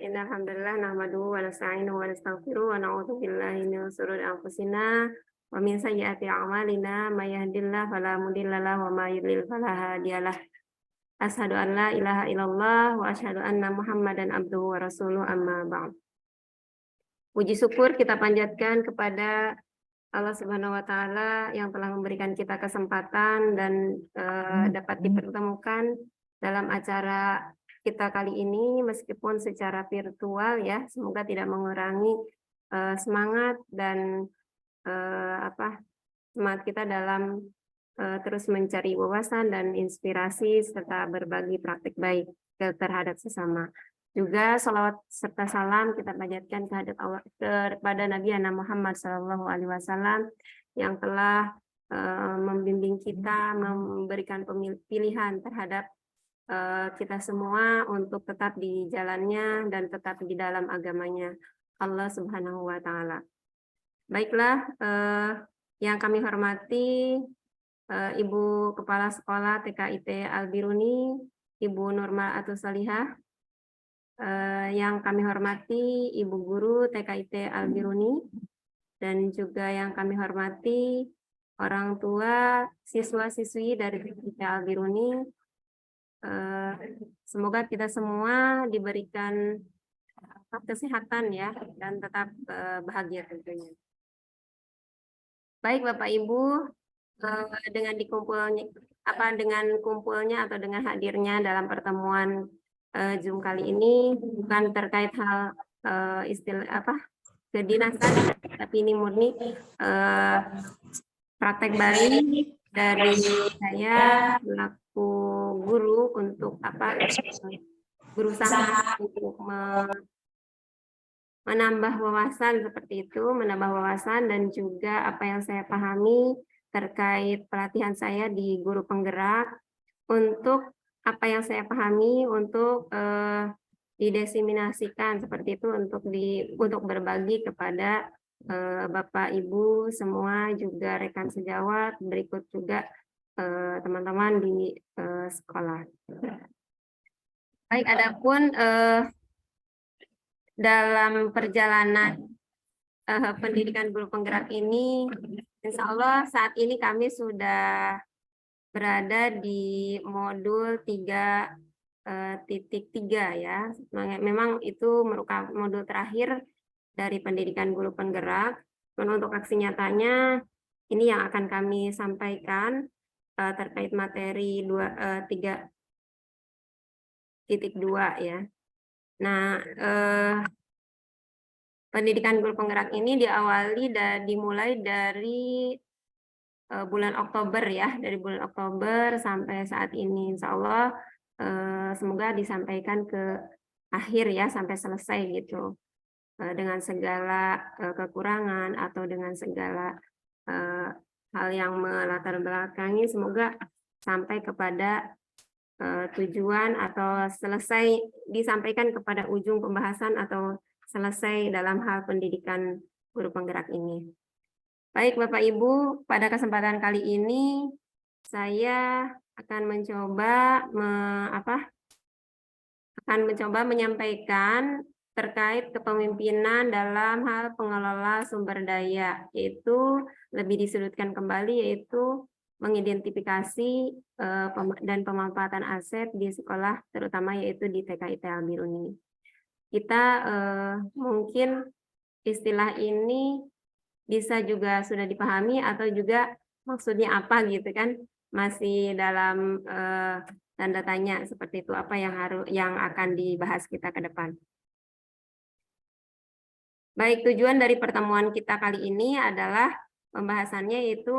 Innal hamdalillah nahmaduhu wa nasta'inu wa nastaghfiruh wa na'udzu billahi min shururi anfusina wa min sayyiati a'malina may yahdihillahu fala mudilla lahu wa may yudlil fala hadiyalah. Asyhadu an la ilaha illallah wa asyhadu anna Muhammadan abduhu wa rasuluh amma ba'd. Puji syukur kita panjatkan kepada Allah Subhanahu wa Ta'ala yang telah memberikan kita kesempatan dan dapat dipertemukan dalam acara kita kali ini meskipun secara virtual ya. Semoga tidak mengurangi semangat dan semangat kita dalam terus mencari wawasan dan inspirasi serta berbagi praktik baik terhadap sesama. Juga salawat serta salam kita panjatkan kepada Nabi Muhammad SAW yang telah membimbing kita, memberikan pilihan terhadap kita semua untuk tetap di jalannya dan tetap di dalam agamanya Allah Subhanahu wa Ta'ala. Baiklah, yang kami hormati Ibu Kepala Sekolah TKIT Al-Biruni, Ibu Nurmatus Salihah. Yang kami hormati Ibu Guru TKIT Al-Biruni, dan juga yang kami hormati orang tua siswa-siswi dari TKIT Al-Biruni. Semoga kita semua diberikan kesehatan ya dan tetap bahagia tentunya. Baik Bapak Ibu, dengan dikumpulnya dengan kumpulnya atau dengan hadirnya dalam pertemuan Zoom kali ini bukan terkait hal istilah kedinasan, tapi ini murni praktek balik dari saya selaku guru untuk berusaha untuk menambah wawasan seperti itu, menambah wawasan dan juga apa yang saya pahami terkait pelatihan saya di guru penggerak, untuk apa yang saya pahami untuk didesiminasikan seperti itu untuk berbagi kepada Bapak Ibu semua, juga rekan sejawat, berikut juga teman-teman di sekolah. Baik, adapun dalam perjalanan pendidikan guru penggerak ini, insya Allah saat ini kami sudah berada di modul 3.3 ya. Memang itu merupakan modul terakhir dari pendidikan guru penggerak. Dan untuk aksi nyatanya, ini yang akan kami sampaikan terkait materi 3.2 ya. Nah, pendidikan guru penggerak ini dimulai dari bulan Oktober ya, dari bulan Oktober sampai saat ini, insya Allah semoga disampaikan ke akhir ya, sampai selesai gitu, dengan segala kekurangan atau dengan segala hal yang melatar belakangi, semoga sampai kepada tujuan atau selesai disampaikan kepada ujung pembahasan atau selesai dalam hal pendidikan guru penggerak ini. Baik Bapak Ibu, pada kesempatan kali ini saya akan mencoba menyampaikan terkait kepemimpinan dalam hal pengelola sumber daya, yaitu lebih disudutkan kembali yaitu mengidentifikasi dan pemanfaatan aset di sekolah, terutama yaitu di TKIT Al-Biruni. Kita mungkin istilah ini bisa juga sudah dipahami atau juga maksudnya apa gitu kan, masih dalam tanda tanya seperti itu, apa yang akan dibahas kita ke depan. Baik, tujuan dari pertemuan kita kali ini adalah pembahasannya yaitu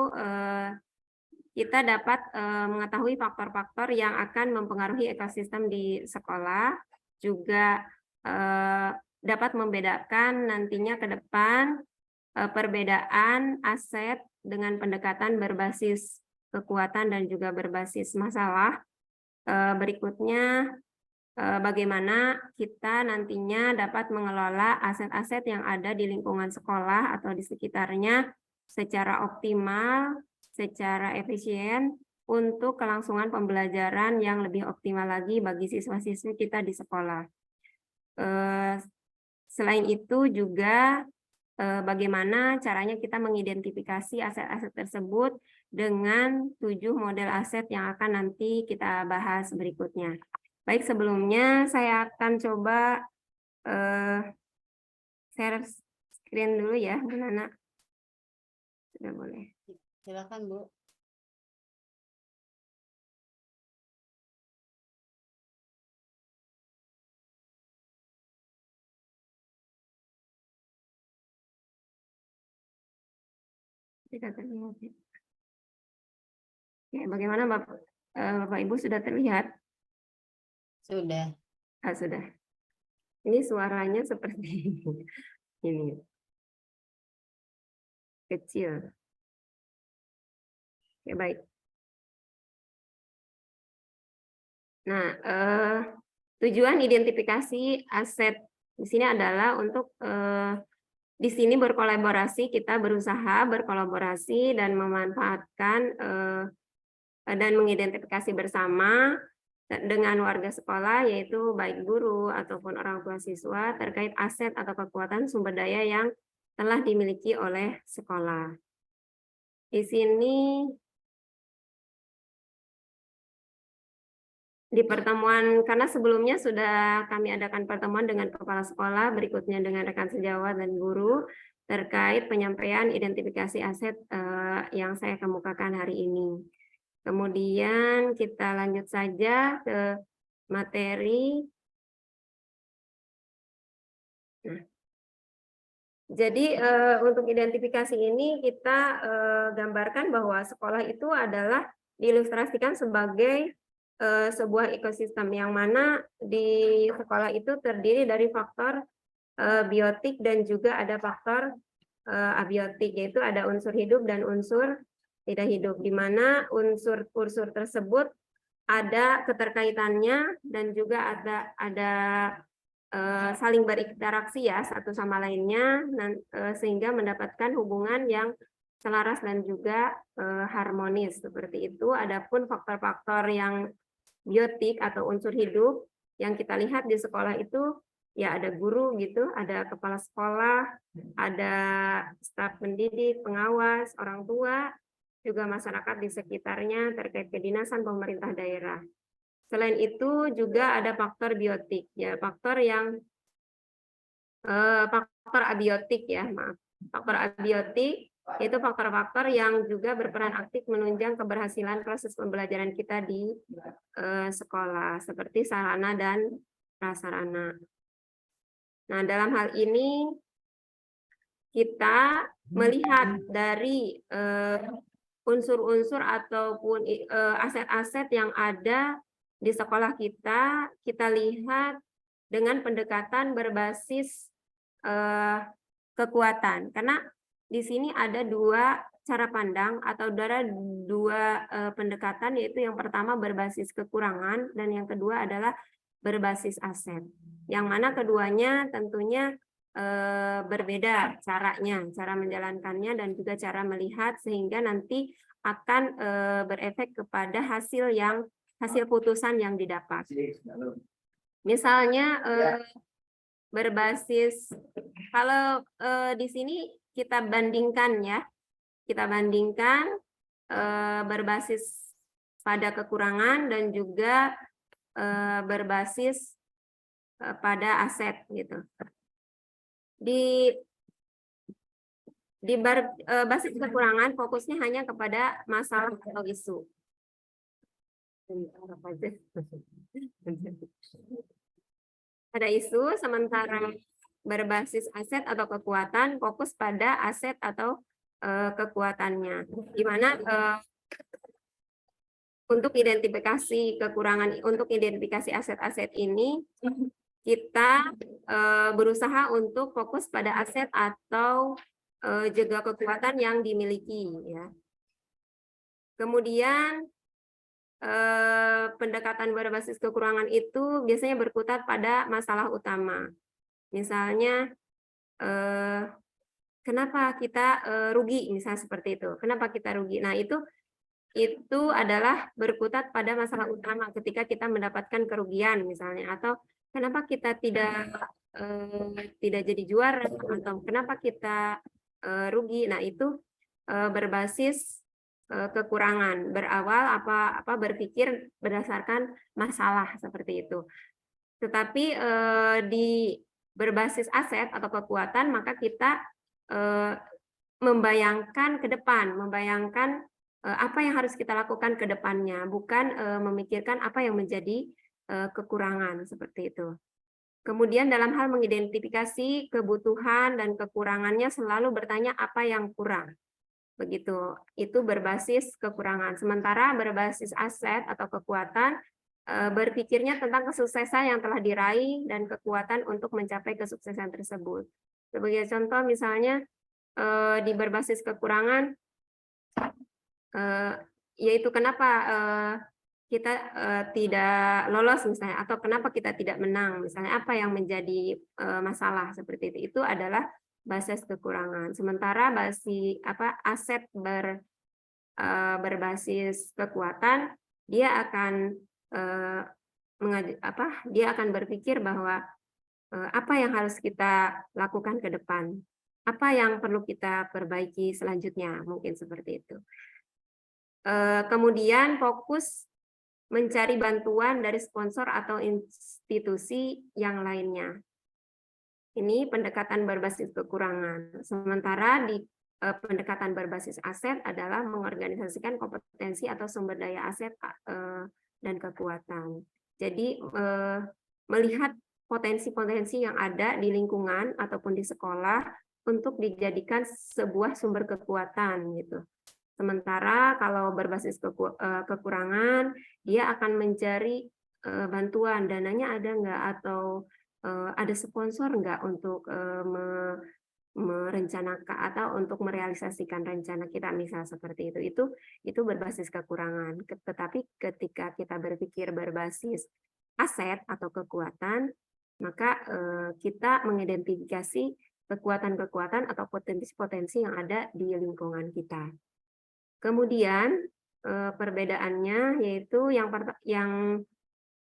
kita dapat mengetahui faktor-faktor yang akan mempengaruhi ekosistem di sekolah, juga dapat membedakan nantinya ke depan perbedaan aset dengan pendekatan berbasis kekuatan dan juga berbasis masalah. Berikutnya, bagaimana kita nantinya dapat mengelola aset-aset yang ada di lingkungan sekolah atau di sekitarnya secara optimal, secara efisien, untuk kelangsungan pembelajaran yang lebih optimal lagi bagi siswa-siswi kita di sekolah. Selain itu juga bagaimana caranya kita mengidentifikasi aset-aset tersebut dengan 7 model aset yang akan nanti kita bahas berikutnya. Baik, sebelumnya saya akan coba share screen dulu ya, Bu Nana. Sudah boleh. Silakan, Bu. Tidak terlihat. Ya, bagaimana Bapak Ibu sudah terlihat? Sudah. Sudah. Ini suaranya seperti ini. Kecil. Oke, baik. Nah, tujuan identifikasi aset di sini adalah untuk di sini berkolaborasi, kita berusaha berkolaborasi dan memanfaatkan dan mengidentifikasi bersama dengan warga sekolah, yaitu baik guru ataupun orang tua siswa, terkait aset atau kekuatan sumber daya yang telah dimiliki oleh sekolah. Di sini di pertemuan, karena sebelumnya sudah kami adakan pertemuan dengan kepala sekolah, berikutnya dengan rekan sejawat dan guru terkait penyampaian identifikasi aset yang saya kemukakan hari ini. Kemudian kita lanjut saja ke materi. Nah, jadi untuk identifikasi ini kita gambarkan bahwa sekolah itu adalah diilustrasikan sebagai sebuah ekosistem yang mana di sekolah itu terdiri dari faktor biotik dan juga ada faktor abiotik, yaitu ada unsur hidup dan unsur tidak hidup, di mana unsur-unsur tersebut ada keterkaitannya dan juga ada saling berinteraksi ya satu sama lainnya, sehingga mendapatkan hubungan yang selaras dan juga harmonis seperti itu. Adapun faktor-faktor yang biotik atau unsur hidup yang kita lihat di sekolah itu ya ada guru gitu, ada kepala sekolah, ada staf pendidik, pengawas, orang tua, juga masyarakat di sekitarnya terkait kedinasan pemerintah daerah. Selain itu juga ada faktor biotik, ya faktor abiotik ya, maaf. Faktor abiotik itu faktor-faktor yang juga berperan aktif menunjang keberhasilan proses pembelajaran kita di sekolah, seperti sarana dan prasarana. Nah, dalam hal ini kita melihat dari unsur-unsur ataupun aset-aset yang ada di sekolah kita lihat dengan pendekatan berbasis kekuatan. Karena di sini ada dua cara pandang atau dua pendekatan, yaitu yang pertama berbasis kekurangan dan yang kedua adalah berbasis aset. Yang mana keduanya tentunya berbeda caranya, cara menjalankannya dan juga cara melihat, sehingga nanti akan berefek kepada hasil putusan yang didapat. Misalnya berbasis, kalau di sini kita bandingkan ya, berbasis pada kekurangan dan juga berbasis pada aset gitu. Di basis kekurangan fokusnya hanya kepada masalah atau isu. Ada isu, sementara berbasis aset atau kekuatan fokus pada aset atau kekuatannya. Di mana untuk identifikasi kekurangan, untuk identifikasi aset-aset ini kita berusaha untuk fokus pada aset atau juga kekuatan yang dimiliki ya. Kemudian pendekatan berbasis kekurangan itu biasanya berkutat pada masalah utama. Misalnya kenapa kita rugi, misalnya seperti itu. Kenapa kita rugi? Nah, itu adalah berkutat pada masalah utama ketika kita mendapatkan kerugian misalnya, atau kenapa kita tidak jadi juara, atau kenapa kita rugi. Nah, itu berbasis kekurangan, berawal berpikir berdasarkan masalah seperti itu. Tetapi di berbasis aset atau kekuatan, maka kita membayangkan ke depan, membayangkan apa yang harus kita lakukan ke depannya, bukan memikirkan apa yang menjadi kekurangan seperti itu. Kemudian dalam hal mengidentifikasi kebutuhan dan kekurangannya selalu bertanya apa yang kurang. Begitu, itu berbasis kekurangan. Sementara berbasis aset atau kekuatan berpikirnya tentang kesuksesan yang telah diraih dan kekuatan untuk mencapai kesuksesan tersebut. Sebagai contoh misalnya di berbasis kekurangan, yaitu kenapa kita tidak lolos misalnya, atau kenapa kita tidak menang misalnya, apa yang menjadi masalah seperti itu adalah basis kekurangan. Sementara aset berbasis kekuatan, dia akan berpikir bahwa apa yang harus kita lakukan ke depan, apa yang perlu kita perbaiki selanjutnya, mungkin seperti itu. Kemudian fokus mencari bantuan dari sponsor atau institusi yang lainnya. Ini pendekatan berbasis kekurangan. Sementara di pendekatan berbasis aset adalah mengorganisasikan kompetensi atau sumber daya aset dan kekuatan. Jadi melihat potensi-potensi yang ada di lingkungan ataupun di sekolah untuk dijadikan sebuah sumber kekuatan gitu. Sementara kalau berbasis kekurangan, dia akan mencari bantuan, dananya ada nggak, atau ada sponsor nggak untuk merencanakan atau untuk merealisasikan rencana kita, misal seperti itu berbasis kekurangan. Tetapi ketika kita berpikir berbasis aset atau kekuatan, maka kita mengidentifikasi kekuatan-kekuatan atau potensi-potensi yang ada di lingkungan kita. Kemudian perbedaannya yaitu yang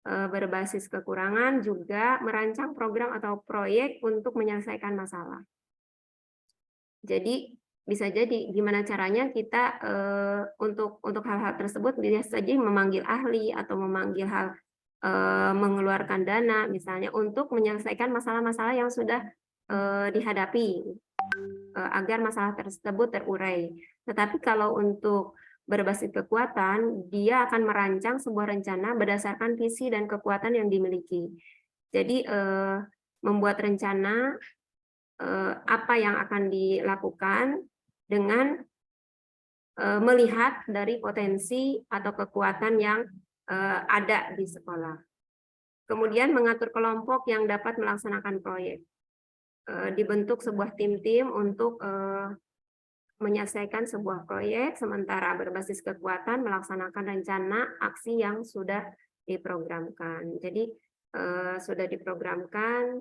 berbasis kekurangan juga merancang program atau proyek untuk menyelesaikan masalah. Jadi bisa jadi gimana caranya kita untuk hal-hal tersebut bisa saja memanggil ahli atau memanggil mengeluarkan dana misalnya untuk menyelesaikan masalah-masalah yang sudah dihadapi agar masalah tersebut terurai. Tetapi kalau untuk berbasis kekuatan, dia akan merancang sebuah rencana berdasarkan visi dan kekuatan yang dimiliki. Jadi membuat rencana apa yang akan dilakukan dengan melihat dari potensi atau kekuatan yang ada di sekolah. Kemudian mengatur kelompok yang dapat melaksanakan proyek. Dibentuk sebuah tim-tim untuk menyelesaikan sebuah proyek, sementara berbasis kekuatan melaksanakan rencana aksi yang sudah diprogramkan. Jadi sudah diprogramkan,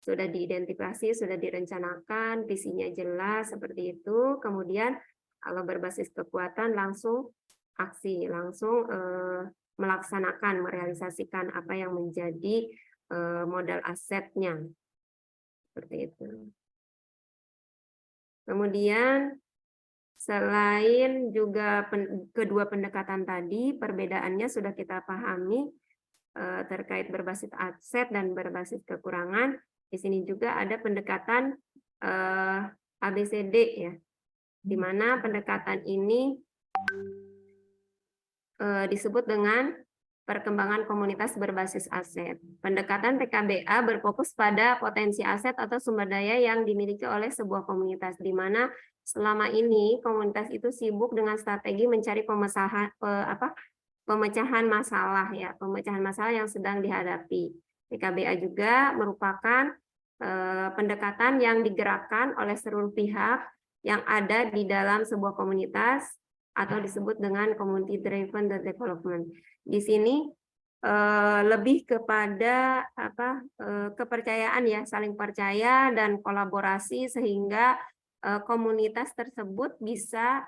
sudah diidentifikasi, sudah direncanakan, visinya jelas seperti itu. Kemudian kalau berbasis kekuatan langsung aksi, langsung melaksanakan, merealisasikan apa yang menjadi modal asetnya. Seperti itu. Kemudian selain juga kedua pendekatan tadi, perbedaannya sudah kita pahami terkait berbasis aset dan berbasis kekurangan. Di sini juga ada pendekatan ABCD ya, di mana pendekatan ini disebut dengan perkembangan komunitas berbasis aset. Pendekatan PKBA berfokus pada potensi aset atau sumber daya yang dimiliki oleh sebuah komunitas, di mana selama ini komunitas itu sibuk dengan strategi mencari pemecahan masalah ya, pemecahan masalah yang sedang dihadapi. PKBA juga merupakan pendekatan yang digerakkan oleh seluruh pihak yang ada di dalam sebuah komunitas atau disebut dengan community driven development. Di sini lebih kepada kepercayaan ya, saling percaya dan kolaborasi sehingga komunitas tersebut bisa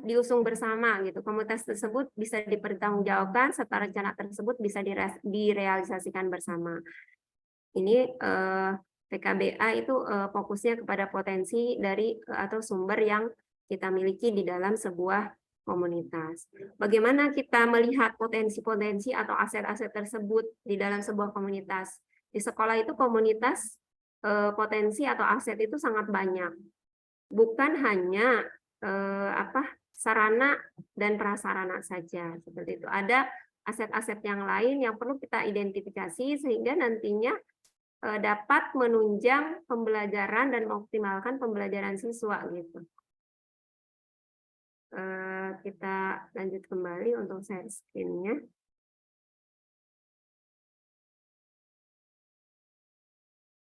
diusung bersama gitu. Komunitas tersebut bisa dipertanggungjawabkan serta rencana tersebut bisa direalisasikan bersama. Ini PKBA itu fokusnya kepada potensi dari atau sumber yang kita miliki di dalam sebuah komunitas. Bagaimana kita melihat potensi-potensi atau aset-aset tersebut di dalam sebuah komunitas? Di sekolah itu komunitas potensi atau aset itu sangat banyak. Bukan hanya sarana dan prasarana saja seperti itu. Ada aset-aset yang lain yang perlu kita identifikasi sehingga nantinya dapat menunjang pembelajaran dan mengoptimalkan pembelajaran siswa gitu. Kita lanjut kembali untuk share screen-nya.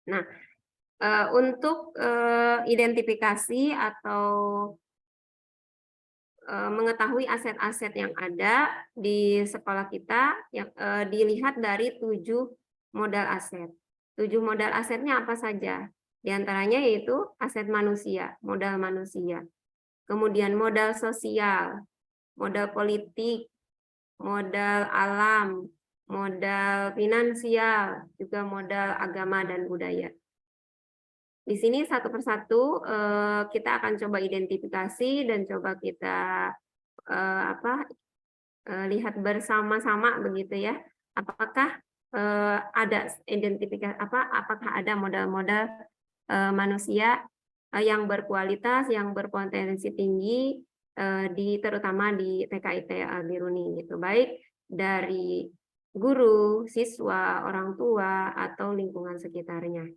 Nah, untuk identifikasi atau mengetahui aset-aset yang ada di sekolah kita yang dilihat dari 7 modal aset. 7 modal asetnya apa saja? Di antaranya yaitu aset manusia, modal manusia. Kemudian modal sosial, modal politik, modal alam, modal finansial, juga modal agama dan budaya. Di sini satu persatu kita akan coba identifikasi dan coba kita lihat bersama-sama begitu ya. Apakah ada identifikasi apakah ada modal-modal manusia yang berkualitas, yang berpotensi tinggi terutama di TKIT Al-Biruni gitu, baik dari guru, siswa, orang tua atau lingkungan sekitarnya.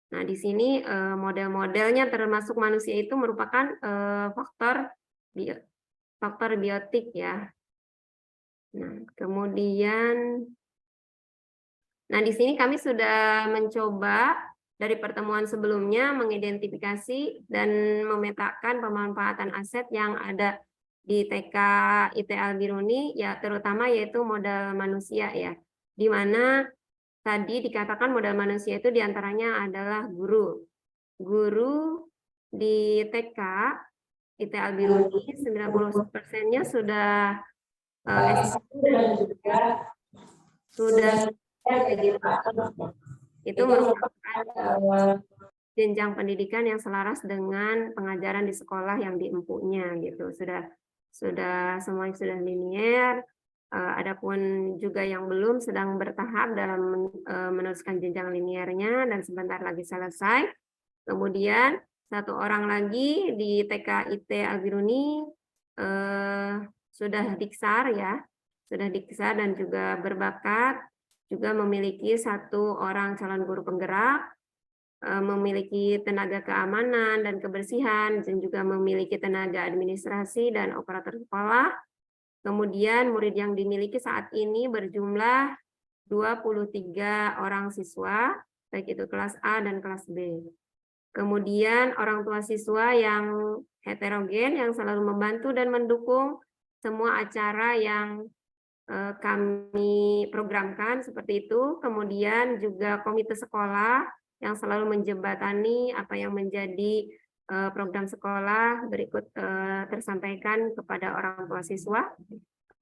Nah, di sini model-modelnya termasuk manusia itu merupakan faktor biotik ya. Nah, kemudian di sini kami sudah mencoba dari pertemuan sebelumnya mengidentifikasi dan memetakan pemanfaatan aset yang ada di TK IT Al-Biruni, ya terutama yaitu modal manusia ya, di mana tadi dikatakan modal manusia itu diantaranya adalah guru. Guru di TK IT Al-Biruni 90%-nya sudah sudah itu merupakan jenjang pendidikan yang selaras dengan pengajaran di sekolah yang diempunya gitu. Sudah semuanya sudah linier. Adapun juga yang belum sedang bertahap dalam meneruskan jenjang liniernya dan sebentar lagi selesai. Kemudian satu orang lagi di TK IT Al-Biruni sudah diksar ya, sudah diksar dan juga berbakat, juga memiliki satu orang calon guru penggerak, memiliki tenaga keamanan dan kebersihan, dan juga memiliki tenaga administrasi dan operator sekolah. Kemudian murid yang dimiliki saat ini berjumlah 23 orang siswa, baik itu kelas A dan kelas B. Kemudian orang tua siswa yang heterogen yang selalu membantu dan mendukung semua acara yang kami programkan seperti itu. Kemudian juga komite sekolah yang selalu menjembatani apa yang menjadi program sekolah berikut tersampaikan kepada orang tua siswa.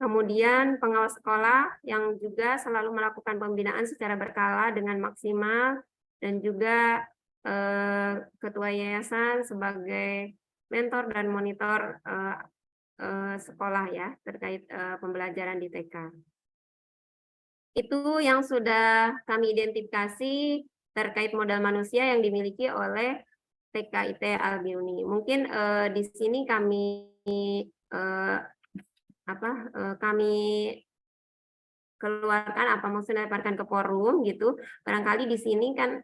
Kemudian pengawas sekolah yang juga selalu melakukan pembinaan secara berkala dengan maksimal, dan juga ketua yayasan sebagai mentor dan monitor sekolah ya terkait pembelajaran di TK. Itu yang sudah kami identifikasi terkait modal manusia yang dimiliki oleh TK IT Al-Biruni. Mungkin di sini kami kami keluarkan maksudnya lemparkan ke forum gitu. Barangkali di sini kan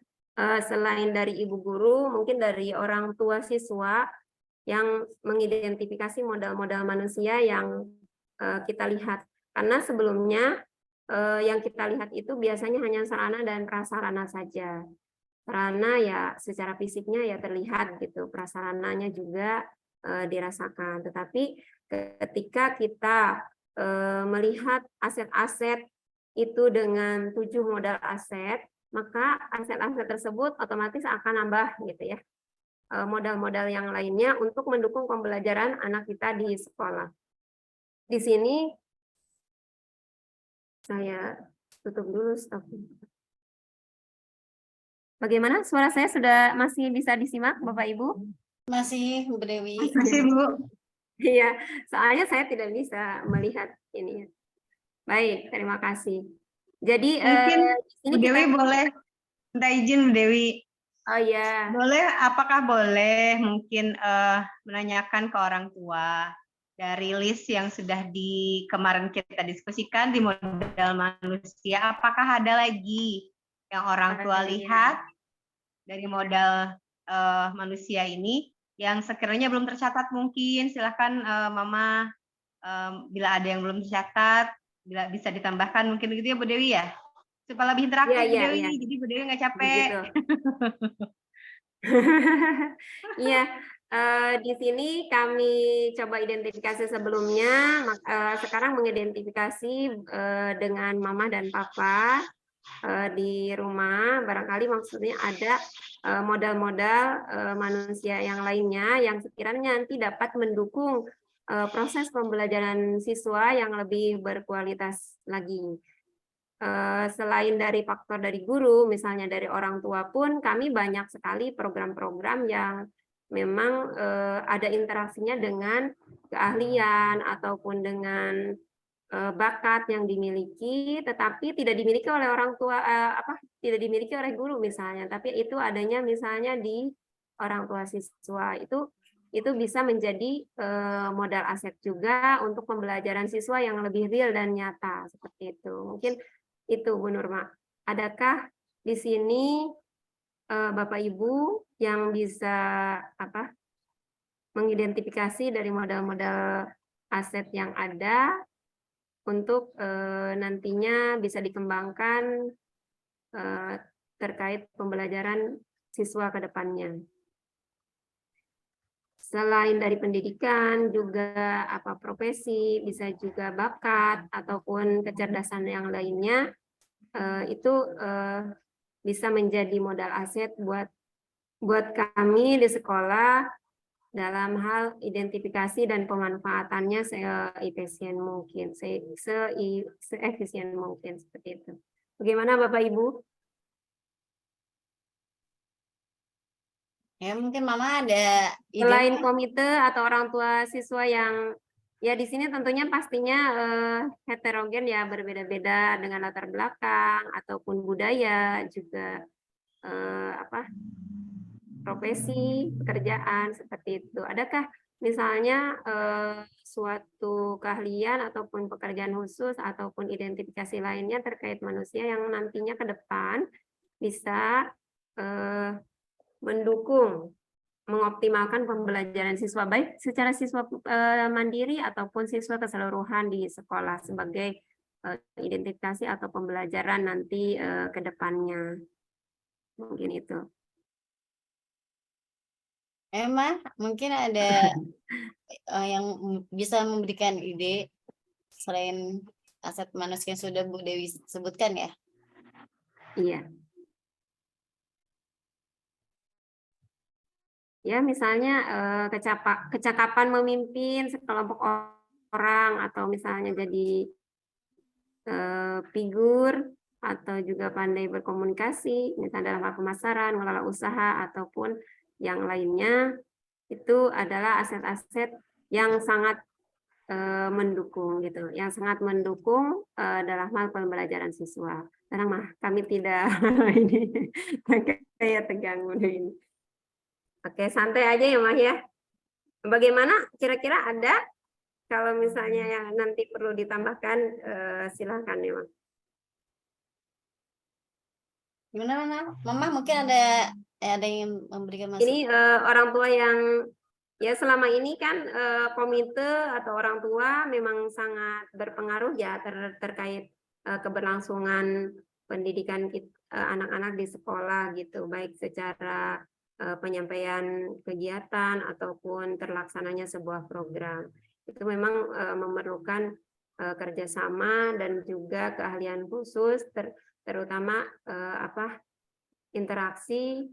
selain dari ibu guru, mungkin dari orang tua siswa yang mengidentifikasi modal-modal manusia yang kita lihat. Karena sebelumnya yang kita lihat itu biasanya hanya sarana dan prasarana saja. Sarana ya secara fisiknya ya terlihat gitu, prasarananya juga dirasakan. Tetapi ketika kita melihat aset-aset itu dengan 7 modal aset, maka aset-aset tersebut otomatis akan nambah gitu ya modal-modal yang lainnya untuk mendukung pembelajaran anak kita di sekolah. Di sini saya tutup dulu stop. Bagaimana suara saya sudah masih bisa disimak Bapak Ibu? Masih, Bu Dewi. Masih, Bu. Iya, soalnya saya tidak bisa melihat ini. Baik, terima kasih. Jadi Mungkin ini Bu Dewi boleh minta izin Bu Dewi. Oh ya. Apakah boleh mungkin menanyakan ke orang tua dari list yang sudah kemarin kita diskusikan di modal manusia, apakah ada lagi yang orang tua lihat dari modal manusia ini yang sekiranya belum tercatat? Mungkin silahkan Mama, bila ada yang belum tercatat, bila bisa ditambahkan mungkin begitu ya Bu Dewi ya, supaya lebih interaktif Bu Dewi, jadi Bu Dewi nggak capek. Iya, di sini kami coba identifikasi sebelumnya, sekarang mengidentifikasi dengan Mama dan Papa di rumah, barangkali maksudnya ada modal-modal manusia yang lainnya yang sekiranya nanti dapat mendukung proses pembelajaran siswa yang lebih berkualitas lagi. Selain dari faktor dari guru, misalnya dari orang tua pun, kami banyak sekali program-program yang memang ada interaksinya dengan keahlian ataupun dengan bakat yang dimiliki, tetapi tidak dimiliki oleh orang tua, tidak dimiliki oleh guru misalnya, tapi itu adanya misalnya di orang tua siswa itu bisa menjadi modal aset juga untuk pembelajaran siswa yang lebih real dan nyata seperti itu. Mungkin itu Bu Nurma. Adakah di sini Bapak Ibu yang bisa mengidentifikasi dari modal-modal aset yang ada untuk nantinya bisa dikembangkan terkait pembelajaran siswa ke depannya. Selain dari pendidikan, juga profesi, bisa juga bakat ataupun kecerdasan yang lainnya, itu bisa menjadi modal aset buat kami di sekolah dalam hal identifikasi dan pemanfaatannya seefisien mungkin, seefisien mungkin seperti itu. Bagaimana Bapak Ibu? Ya, mungkin Mama ada ide. Selain komite atau orang tua siswa yang ya di sini tentunya pastinya heterogen ya, berbeda-beda dengan latar belakang ataupun budaya juga profesi, pekerjaan seperti itu. Adakah misalnya suatu keahlian ataupun pekerjaan khusus ataupun identifikasi lainnya terkait manusia yang nantinya ke depan bisa mendukung mengoptimalkan pembelajaran siswa baik secara siswa mandiri ataupun siswa keseluruhan di sekolah sebagai identifikasi atau pembelajaran nanti ke depannya. Mungkin itu. Emma, mungkin ada yang bisa memberikan ide selain aset manusia yang sudah Bu Dewi sebutkan ya? Iya. Ya, misalnya kecakapan memimpin sekelompok orang atau misalnya jadi figur atau juga pandai berkomunikasi, misalnya dalam hal pemasaran, mengelola usaha ataupun yang lainnya, itu adalah aset-aset yang sangat mendukung gitu, yang sangat mendukung dalam hal pembelajaran siswa. Karena kami tidak ini kayak tegang ini. Oke, santai aja ya Mah ya. Bagaimana kira-kira ada kalau misalnya yang nanti perlu ditambahkan silahkan ya Mah. Gimana Mama? Mungkin ada yang memberikan masukan. Ini orang tua yang ya selama ini kan komite atau orang tua memang sangat berpengaruh ya terkait keberlangsungan pendidikan anak-anak di sekolah gitu, baik secara penyampaian kegiatan ataupun terlaksananya sebuah program. Itu memang memerlukan kerjasama dan juga keahlian khusus, terutama interaksi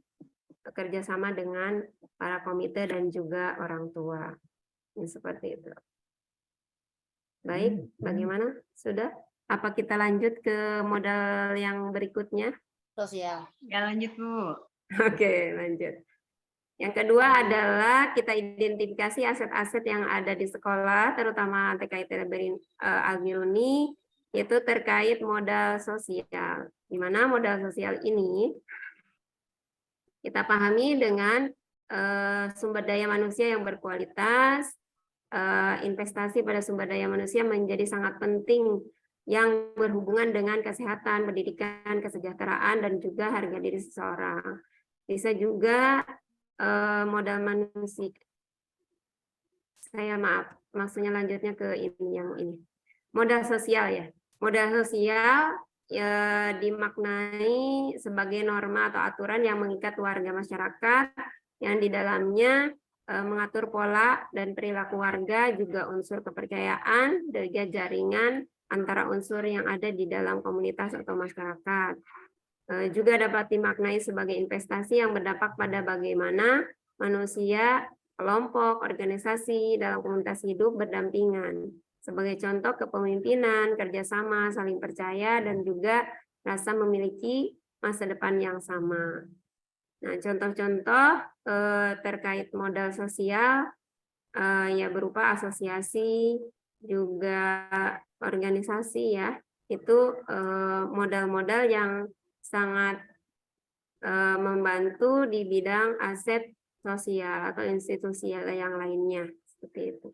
kerjasama dengan para komite dan juga orang tua. Seperti itu. Baik, bagaimana? Sudah? Apa kita lanjut ke modal yang berikutnya? Sosial. Ya lanjut Bu. Oke, lanjut. Yang kedua adalah kita identifikasi aset-aset yang ada di sekolah, terutama TKI Al-Biruni, yaitu terkait modal sosial. Di mana modal sosial ini kita pahami dengan sumber daya manusia yang berkualitas, investasi pada sumber daya manusia menjadi sangat penting yang berhubungan dengan kesehatan, pendidikan, kesejahteraan, dan juga harga diri seseorang. Bisa juga modal manusia. Maksudnya lanjutnya ke yang ini. Modal sosial ya. Modal sosial ya dimaknai sebagai norma atau aturan yang mengikat warga masyarakat yang di dalamnya mengatur pola dan perilaku warga, juga unsur kepercayaan, juga jaringan antara unsur yang ada di dalam komunitas atau masyarakat. Juga dapat dimaknai sebagai investasi yang berdampak pada bagaimana manusia, kelompok, organisasi dalam komunitas hidup berdampingan. Sebagai contoh kepemimpinan, kerjasama, saling percaya, dan juga rasa memiliki masa depan yang sama. Nah, contoh-contoh terkait modal sosial ya berupa asosiasi, juga organisasi ya. Itu modal-modal yang sangat membantu di bidang aset sosial atau institusi yang lainnya, seperti itu.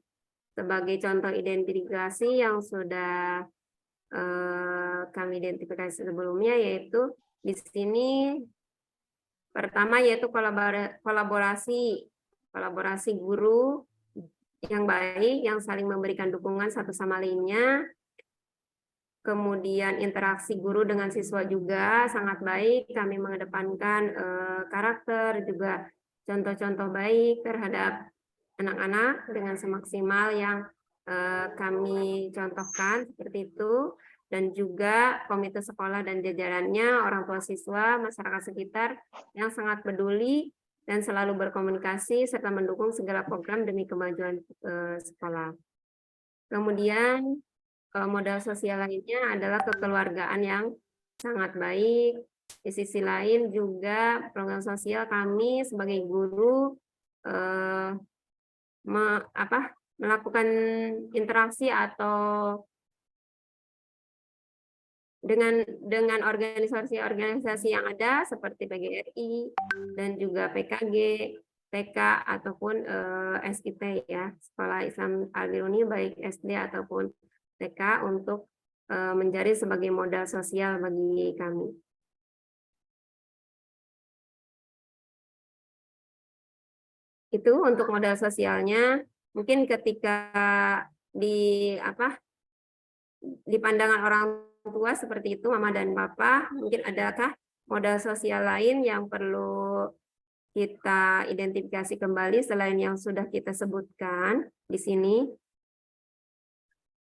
Sebagai contoh identifikasi yang sudah kami identifikasi sebelumnya, yaitu di sini pertama yaitu kolaborasi guru yang baik, yang saling memberikan dukungan satu sama lainnya. Kemudian interaksi guru dengan siswa juga sangat baik. Kami mengedepankan karakter, juga contoh-contoh baik terhadap anak-anak dengan semaksimal yang kami contohkan, seperti itu. Dan juga komite sekolah dan jajarannya, orang tua siswa, masyarakat sekitar yang sangat peduli dan selalu berkomunikasi serta mendukung segala program demi kemajuan sekolah. Kemudian modal sosial lainnya adalah kekeluargaan yang sangat baik. Di sisi lain juga program sosial kami sebagai guru melakukan interaksi atau dengan organisasi-organisasi yang ada seperti PGRI dan juga PKG, TK ataupun SIT ya, Sekolah Islam Al-Biruni, baik SD ataupun TK, untuk menjadi sebagai modal sosial bagi kami. Itu untuk modal sosialnya. Mungkin ketika di pandangan orang tua seperti itu, Mama dan Papa, mungkin adakah modal sosial lain yang perlu kita identifikasi kembali selain yang sudah kita sebutkan di sini?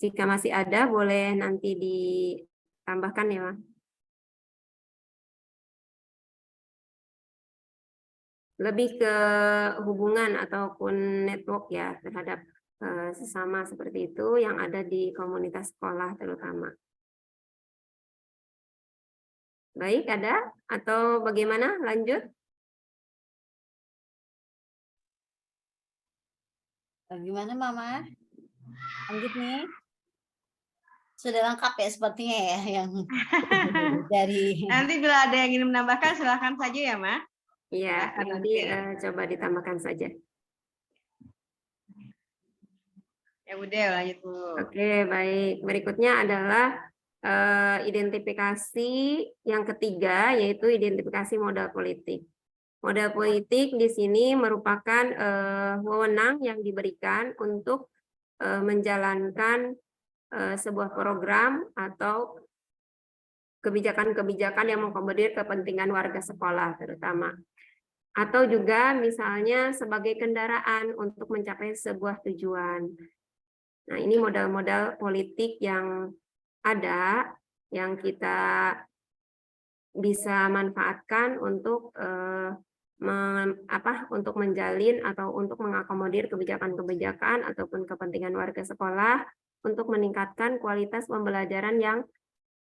Jika masih ada, boleh nanti ditambahkan ya, Ma. Lebih ke hubungan ataupun network ya terhadap sesama seperti itu yang ada di komunitas sekolah terutama. Baik, ada atau bagaimana? Lanjut. Bagaimana Mama? Lanjut nih. Sudah lengkap ya sepertinya ya yang dari. Nanti bila ada yang ingin menambahkan silahkan saja ya, Ma. Iya, nanti coba ditambahkan saja. Ya udah, lanjut Bu. Oke, baik. Berikutnya adalah identifikasi yang ketiga, yaitu identifikasi modal politik. Modal politik di sini merupakan wewenang yang diberikan untuk menjalankan sebuah program atau kebijakan-kebijakan yang mengakomodir kepentingan warga sekolah terutama. Atau juga misalnya sebagai kendaraan untuk mencapai sebuah tujuan. Nah, ini modal-modal politik yang ada, yang kita bisa manfaatkan untuk untuk menjalin atau untuk mengakomodir kebijakan-kebijakan ataupun kepentingan warga sekolah untuk meningkatkan kualitas pembelajaran yang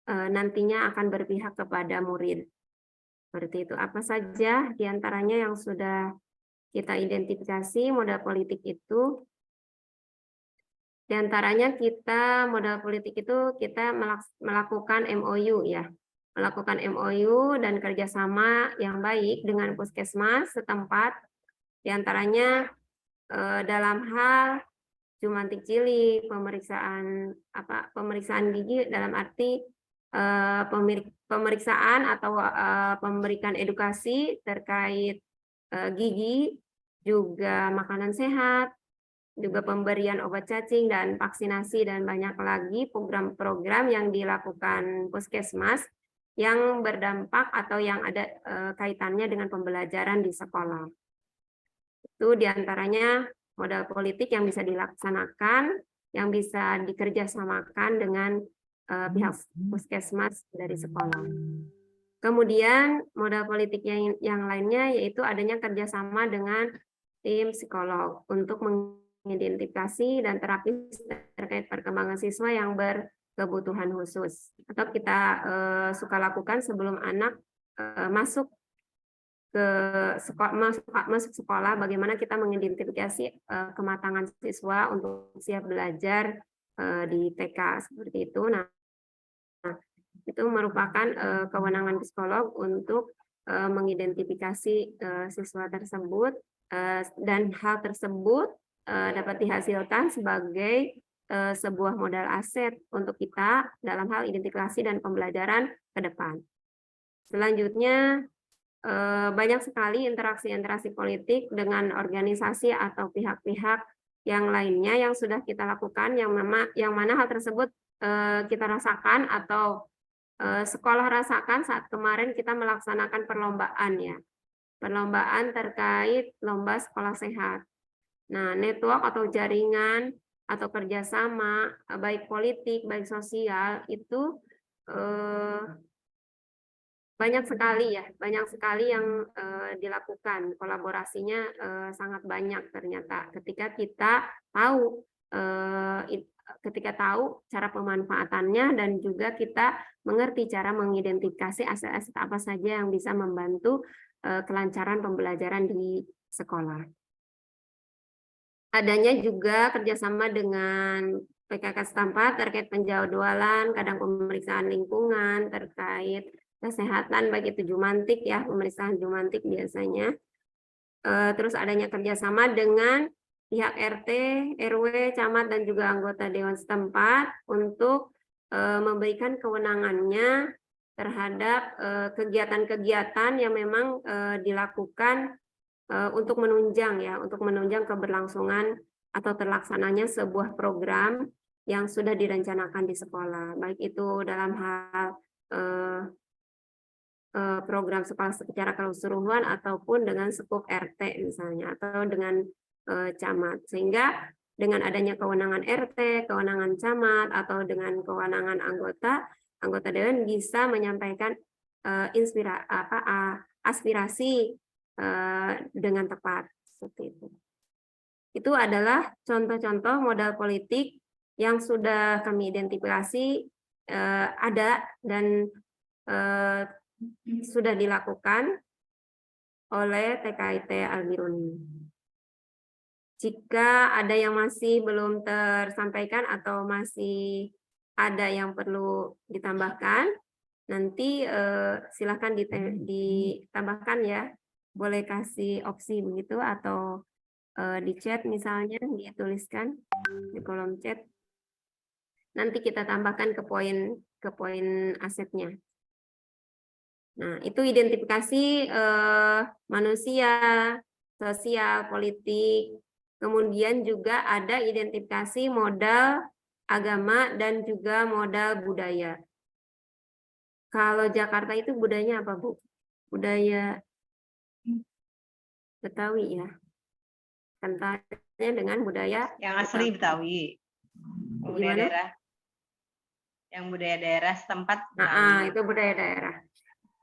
nantinya akan berpihak kepada murid. Seperti itu. Apa saja diantaranya yang sudah kita identifikasi modal politik itu? Di antaranya modal politik itu kita melakukan MOU ya. Melakukan MOU dan kerjasama yang baik dengan puskesmas setempat. Di antaranya dalam hal jumantik cilik, pemeriksaan gigi dalam arti pemeriksaan atau memberikan edukasi terkait gigi, juga makanan sehat, juga pemberian obat cacing dan vaksinasi, dan banyak lagi program-program yang dilakukan puskesmas yang berdampak atau yang ada kaitannya dengan pembelajaran di sekolah. Itu diantaranya modal politik yang bisa dilaksanakan, yang bisa dikerjasamakan dengan pihak puskesmas dari sekolah. Kemudian modal politik yang lainnya yaitu adanya kerjasama dengan tim psikolog untuk mengidentifikasi dan terapi terkait perkembangan siswa yang berkebutuhan khusus. Atau kita suka lakukan sebelum anak masuk sekolah, bagaimana kita mengidentifikasi kematangan siswa untuk siap belajar di TK seperti itu. Nah, itu merupakan kewenangan psikolog untuk mengidentifikasi siswa tersebut Dan hal tersebut dapat dihasilkan sebagai sebuah modal aset untuk kita dalam hal identifikasi dan pembelajaran ke depan. Selanjutnya, banyak sekali interaksi-interaksi politik dengan organisasi atau pihak-pihak yang lainnya yang sudah kita lakukan, yang mana hal tersebut kita rasakan atau sekolah rasakan saat kemarin kita melaksanakan perlombaan ya. Perlombaan terkait lomba sekolah sehat. Nah, network atau jaringan atau kerjasama, baik politik, baik sosial, itu banyak sekali yang dilakukan. Kolaborasinya sangat banyak ternyata ketika kita tahu cara pemanfaatannya dan juga kita mengerti cara mengidentifikasi aset-aset apa saja yang bisa membantu kelancaran pembelajaran di sekolah. Adanya juga kerjasama dengan PKK setempat terkait penjadwalan, kadang pemeriksaan lingkungan terkait kesehatan, baik itu jumantik ya, pemeriksaan jumantik biasanya. Terus adanya kerjasama dengan pihak RT, RW, camat, dan juga anggota dewan setempat untuk memberikan kewenangannya terhadap kegiatan-kegiatan yang memang dilakukan untuk menunjang keberlangsungan atau terlaksananya sebuah program yang sudah direncanakan di sekolah, baik itu dalam hal program sekolah secara keseluruhan ataupun dengan skup RT misalnya atau dengan camat, sehingga dengan adanya kewenangan RT, kewenangan camat atau dengan kewenangan anggota dewan bisa menyampaikan aspirasi dengan tepat seperti itu. Itu adalah contoh-contoh modal politik yang sudah kami identifikasi ada dan sudah dilakukan oleh TKIT Al-Biruni. Jika ada yang masih belum tersampaikan atau masih ada yang perlu ditambahkan, nanti silakan ditambahkan ya. Boleh kasih opsi begitu atau di chat misalnya dituliskan di kolom chat. Nanti kita tambahkan ke poin asetnya. Nah, itu identifikasi manusia, sosial, politik. Kemudian juga ada identifikasi modal agama dan juga modal budaya. Kalau Jakarta itu budayanya apa, Bu? Budaya Betawi ya. Kentalnya dengan budaya yang asli Betawi. Budaya Gimana? daerah. Yang budaya daerah setempat. Itu budaya daerah.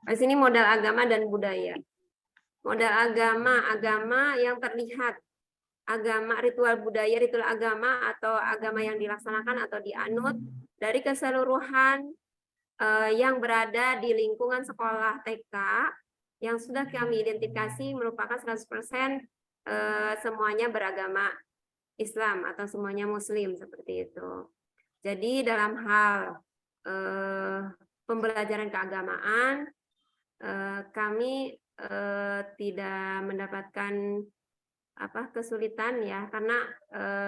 Di sini modal agama dan budaya. Modal agama yang terlihat. Agama, ritual budaya, ritual agama atau agama yang dilaksanakan atau dianut dari keseluruhan yang berada di lingkungan sekolah TK yang sudah kami identifikasi merupakan 100% semuanya beragama Islam atau semuanya Muslim seperti itu. Jadi dalam hal pembelajaran keagamaan kami tidak mendapatkan kesulitan ya karena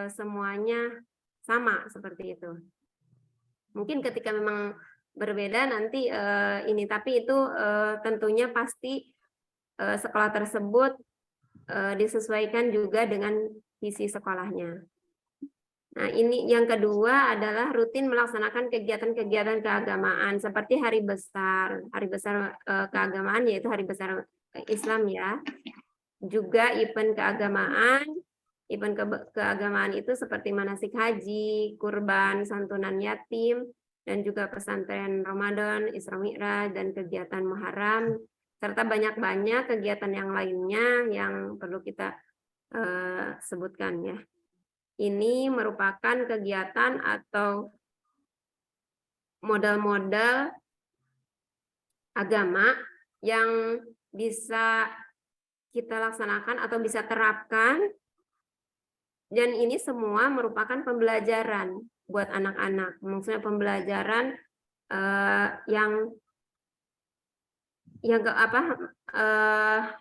semuanya sama seperti itu. Mungkin ketika memang berbeda nanti tapi itu tentunya pasti sekolah tersebut disesuaikan juga dengan visi sekolahnya. Nah, ini yang kedua adalah rutin melaksanakan kegiatan-kegiatan keagamaan seperti hari besar keagamaan yaitu hari besar Islam ya. Juga event keagamaan itu seperti manasik haji, kurban, santunan yatim, dan juga pesantren Ramadan, Isra Mi'raj, dan kegiatan Muharram, serta banyak-banyak kegiatan yang lainnya yang perlu kita sebutkan ya. Ini merupakan kegiatan atau modal-modal agama yang bisa kita laksanakan atau bisa terapkan, dan ini semua merupakan pembelajaran buat anak-anak. Maksudnya pembelajaran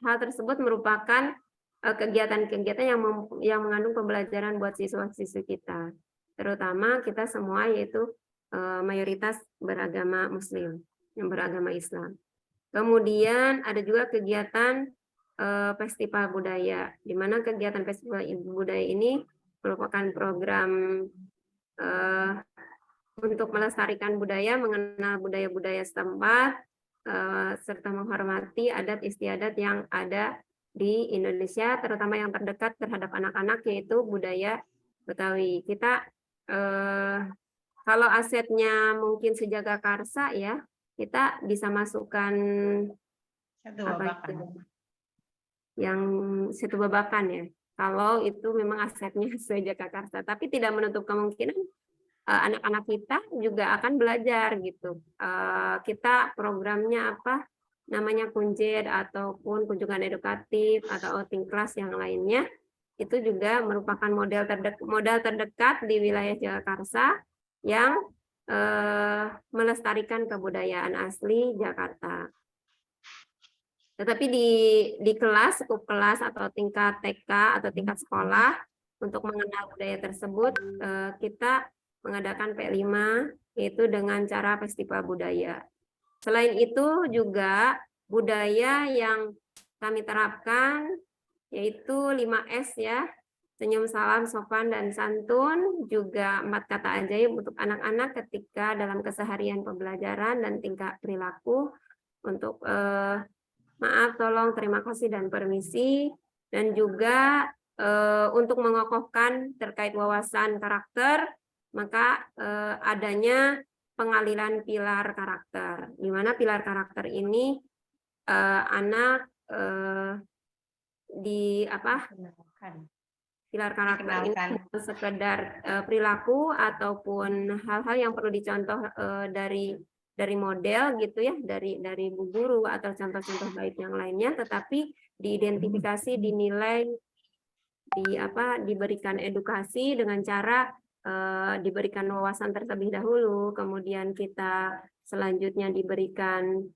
hal tersebut merupakan kegiatan-kegiatan yang mengandung pembelajaran buat siswa-siswi kita, terutama kita semua yaitu mayoritas beragama Muslim, yang beragama Islam. Kemudian ada juga kegiatan festival budaya, di mana kegiatan festival budaya ini merupakan program untuk melestarikan budaya, mengenal budaya-budaya setempat, serta menghormati adat istiadat yang ada di Indonesia, terutama yang terdekat terhadap anak-anak, yaitu budaya Betawi. Kita kalau asetnya mungkin sejaga karsa ya, kita bisa masukkan Satu babakan. yang satu babakan ya. Kalau itu memang asetnya sejaga karsa, tapi tidak menutup kemungkinan anak-anak kita juga akan belajar gitu. Kita programnya apa? Namanya kunjed ataupun kunjungan edukatif atau outing class yang lainnya, itu juga merupakan modal terdekat di wilayah Jakarta yang melestarikan kebudayaan asli Jakarta. Tetapi di kelas, skup kelas atau tingkat TK atau tingkat sekolah, untuk mengenal budaya tersebut, kita mengadakan P5, yaitu dengan cara festival budaya. Selain itu juga budaya yang kami terapkan, yaitu 5S ya, senyum, salam, sopan, dan santun, juga 4 kata ajaib untuk anak-anak ketika dalam keseharian pembelajaran dan tingkah perilaku, untuk maaf, tolong, terima kasih, dan permisi, dan juga untuk mengokohkan terkait wawasan karakter, maka adanya pengaliran pilar karakter, di mana pilar karakter ini anak pilar karakter ini bukan sekedar perilaku ataupun hal-hal yang perlu dicontoh dari model gitu ya, dari bu guru atau contoh-contoh baik yang lainnya, tetapi diidentifikasi, dinilai, diberikan edukasi dengan cara diberikan wawasan terlebih dahulu, kemudian kita selanjutnya diberikan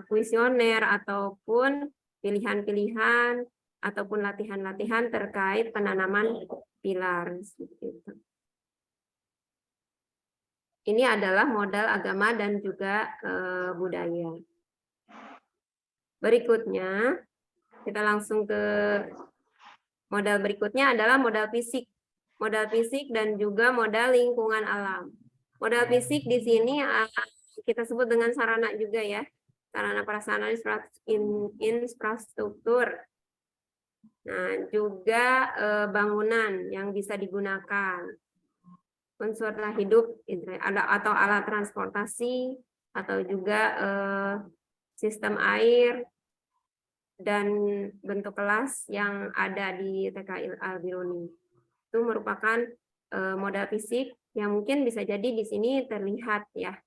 kuesioner ataupun pilihan-pilihan ataupun latihan-latihan terkait penanaman pilar. Ini adalah modal agama dan juga budaya. Berikutnya, kita langsung ke modal berikutnya adalah modal fisik. Modal fisik dan juga modal lingkungan alam. Modal fisik di sini kita sebut dengan sarana juga ya. Sarana prasarana infrastruktur. Nah, juga bangunan yang bisa digunakan. Unsur hidup atau alat transportasi, atau juga sistem air dan bentuk kelas yang ada di TK Al-Biruni. Itu merupakan modal fisik yang mungkin bisa jadi di sini terlihat ya,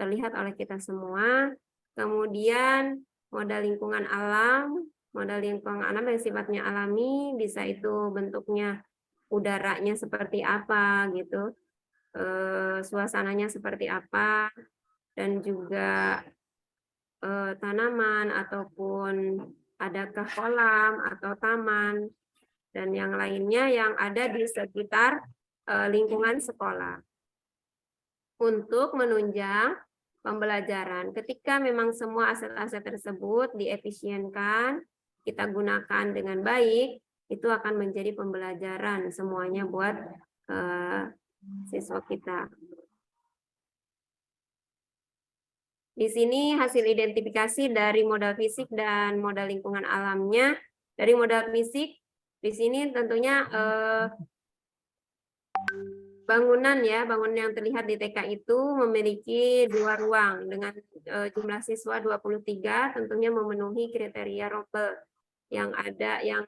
terlihat oleh kita semua. Kemudian modal lingkungan alam yang sifatnya alami, bisa itu bentuknya udaranya seperti apa gitu, suasananya seperti apa, dan juga tanaman ataupun adakah kolam atau taman dan yang lainnya yang ada di sekitar lingkungan sekolah untuk menunjang pembelajaran. Ketika memang semua aset-aset tersebut diefisienkan, kita gunakan dengan baik, itu akan menjadi pembelajaran semuanya buat siswa kita. Di sini hasil identifikasi dari modal fisik dan modal lingkungan alamnya. Dari modal fisik, di sini tentunya bangunan yang terlihat di TK itu memiliki 2 ruang dengan jumlah siswa 23, tentunya memenuhi kriteria rope yang ada yang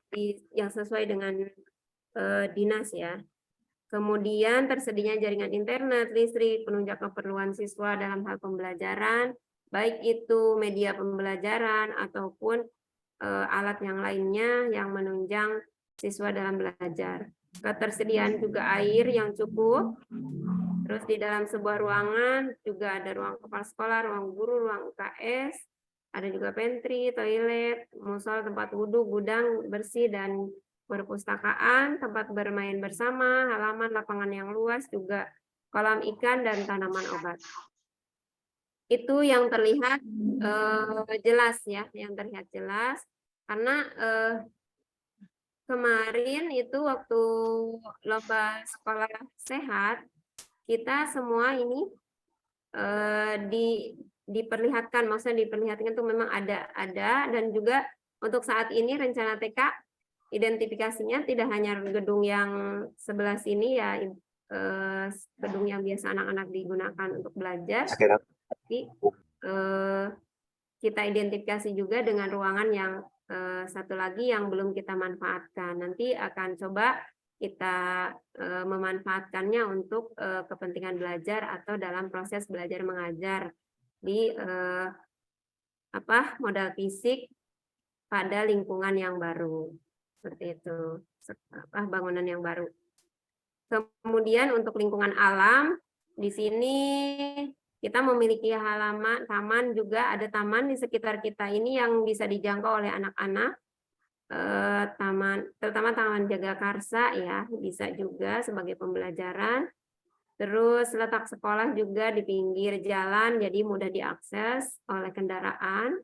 sesuai dengan dinas ya. Kemudian tersedianya jaringan internet, listrik, penunjang keperluan siswa dalam hal pembelajaran, baik itu media pembelajaran ataupun alat yang lainnya yang menunjang siswa dalam belajar. Ketersediaan juga air yang cukup. Terus di dalam sebuah ruangan juga ada ruang kepala sekolah, ruang guru, ruang UKS, Ada juga pantry, toilet, musol, tempat wudhu, gudang bersih dan perpustakaan, tempat bermain bersama, halaman, lapangan yang luas, juga kolam ikan dan tanaman obat. Itu yang terlihat jelas ya, yang terlihat jelas karena kemarin itu waktu lomba sekolah sehat kita semua ini diperlihatkan, maksudnya diperlihatkan itu memang ada dan juga untuk saat ini rencana TK identifikasinya tidak hanya gedung yang sebelah sini ya, gedung yang biasa anak-anak digunakan untuk belajar, tapi kita identifikasi juga dengan ruangan yang satu lagi yang belum kita manfaatkan. Nanti akan coba kita memanfaatkannya untuk kepentingan belajar atau dalam proses belajar mengajar di modal fisik pada lingkungan yang baru, seperti itu, bangunan yang baru. Kemudian untuk lingkungan alam di sini kita memiliki halaman, taman juga, ada taman di sekitar kita ini yang bisa dijangkau oleh anak-anak. Taman, terutama Taman Jagakarsa ya, bisa juga sebagai pembelajaran. Terus letak sekolah juga di pinggir jalan, jadi mudah diakses oleh kendaraan.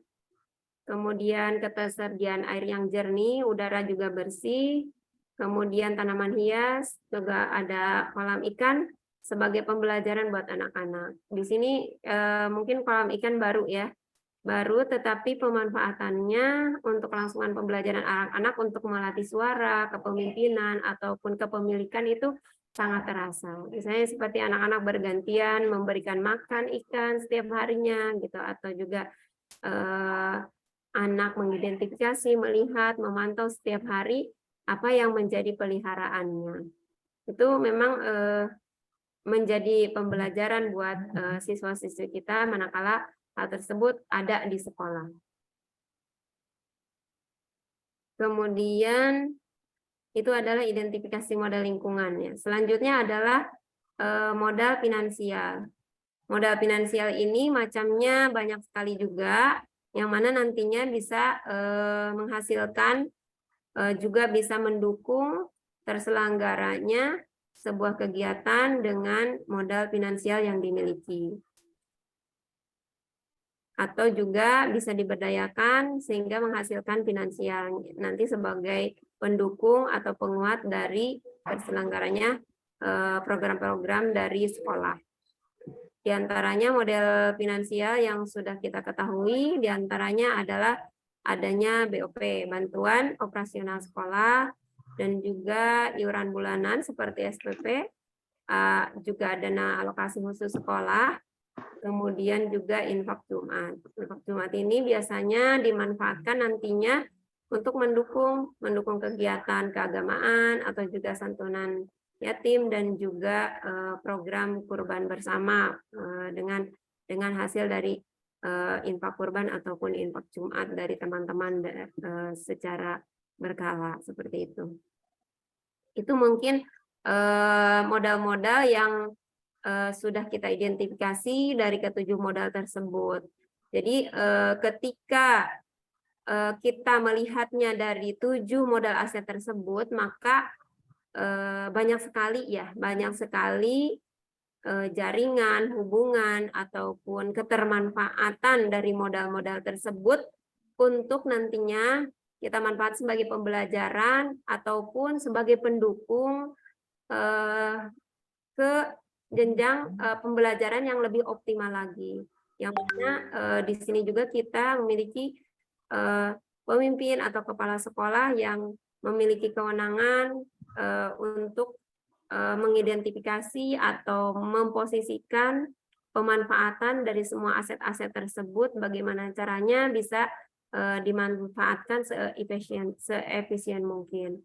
Kemudian ketersediaan air yang jernih, udara juga bersih. Kemudian tanaman hias, juga ada kolam ikan sebagai pembelajaran buat anak-anak. Di sini mungkin kolam ikan baru ya, baru tetapi pemanfaatannya untuk kelangsungan pembelajaran anak-anak untuk melatih suara, kepemimpinan, ataupun kepemilikan itu sangat terasa. Misalnya seperti anak-anak bergantian memberikan makan ikan setiap harinya, gitu, atau juga anak mengidentifikasi, melihat, memantau setiap hari apa yang menjadi peliharaannya. Itu memang menjadi pembelajaran buat siswa-siswi kita manakala hal tersebut ada di sekolah. Kemudian itu adalah identifikasi modal lingkungannya. Selanjutnya adalah modal finansial. Modal finansial ini macamnya banyak sekali juga, yang mana nantinya bisa menghasilkan juga bisa mendukung terselenggaranya sebuah kegiatan dengan modal finansial yang dimiliki. Atau juga bisa diberdayakan sehingga menghasilkan finansial nanti sebagai pendukung atau penguat dari terselenggaranya program-program dari sekolah. Di antaranya model finansial yang sudah kita ketahui, di antaranya adalah adanya BOP, bantuan operasional sekolah, dan juga iuran bulanan seperti SPP, juga dana alokasi khusus sekolah, kemudian juga infak Jumat. Infak Jumat ini biasanya dimanfaatkan nantinya untuk mendukung kegiatan keagamaan atau juga santunan yatim dan juga program kurban bersama dengan hasil dari infak kurban ataupun infak Jumat dari teman-teman secara berkala seperti itu. Itu mungkin modal-modal yang sudah kita identifikasi dari ketujuh modal tersebut. Jadi ketika kita melihatnya dari 7 modal aset tersebut, maka banyak sekali jaringan, hubungan, ataupun ketermanfaatan dari modal-modal tersebut untuk nantinya kita manfaat sebagai pembelajaran ataupun sebagai pendukung ke jenjang pembelajaran yang lebih optimal lagi. Yang mana di sini juga kita memiliki pemimpin atau kepala sekolah yang memiliki kewenangan untuk mengidentifikasi atau memposisikan pemanfaatan dari semua aset-aset tersebut, bagaimana caranya bisa dimanfaatkan seefisien mungkin.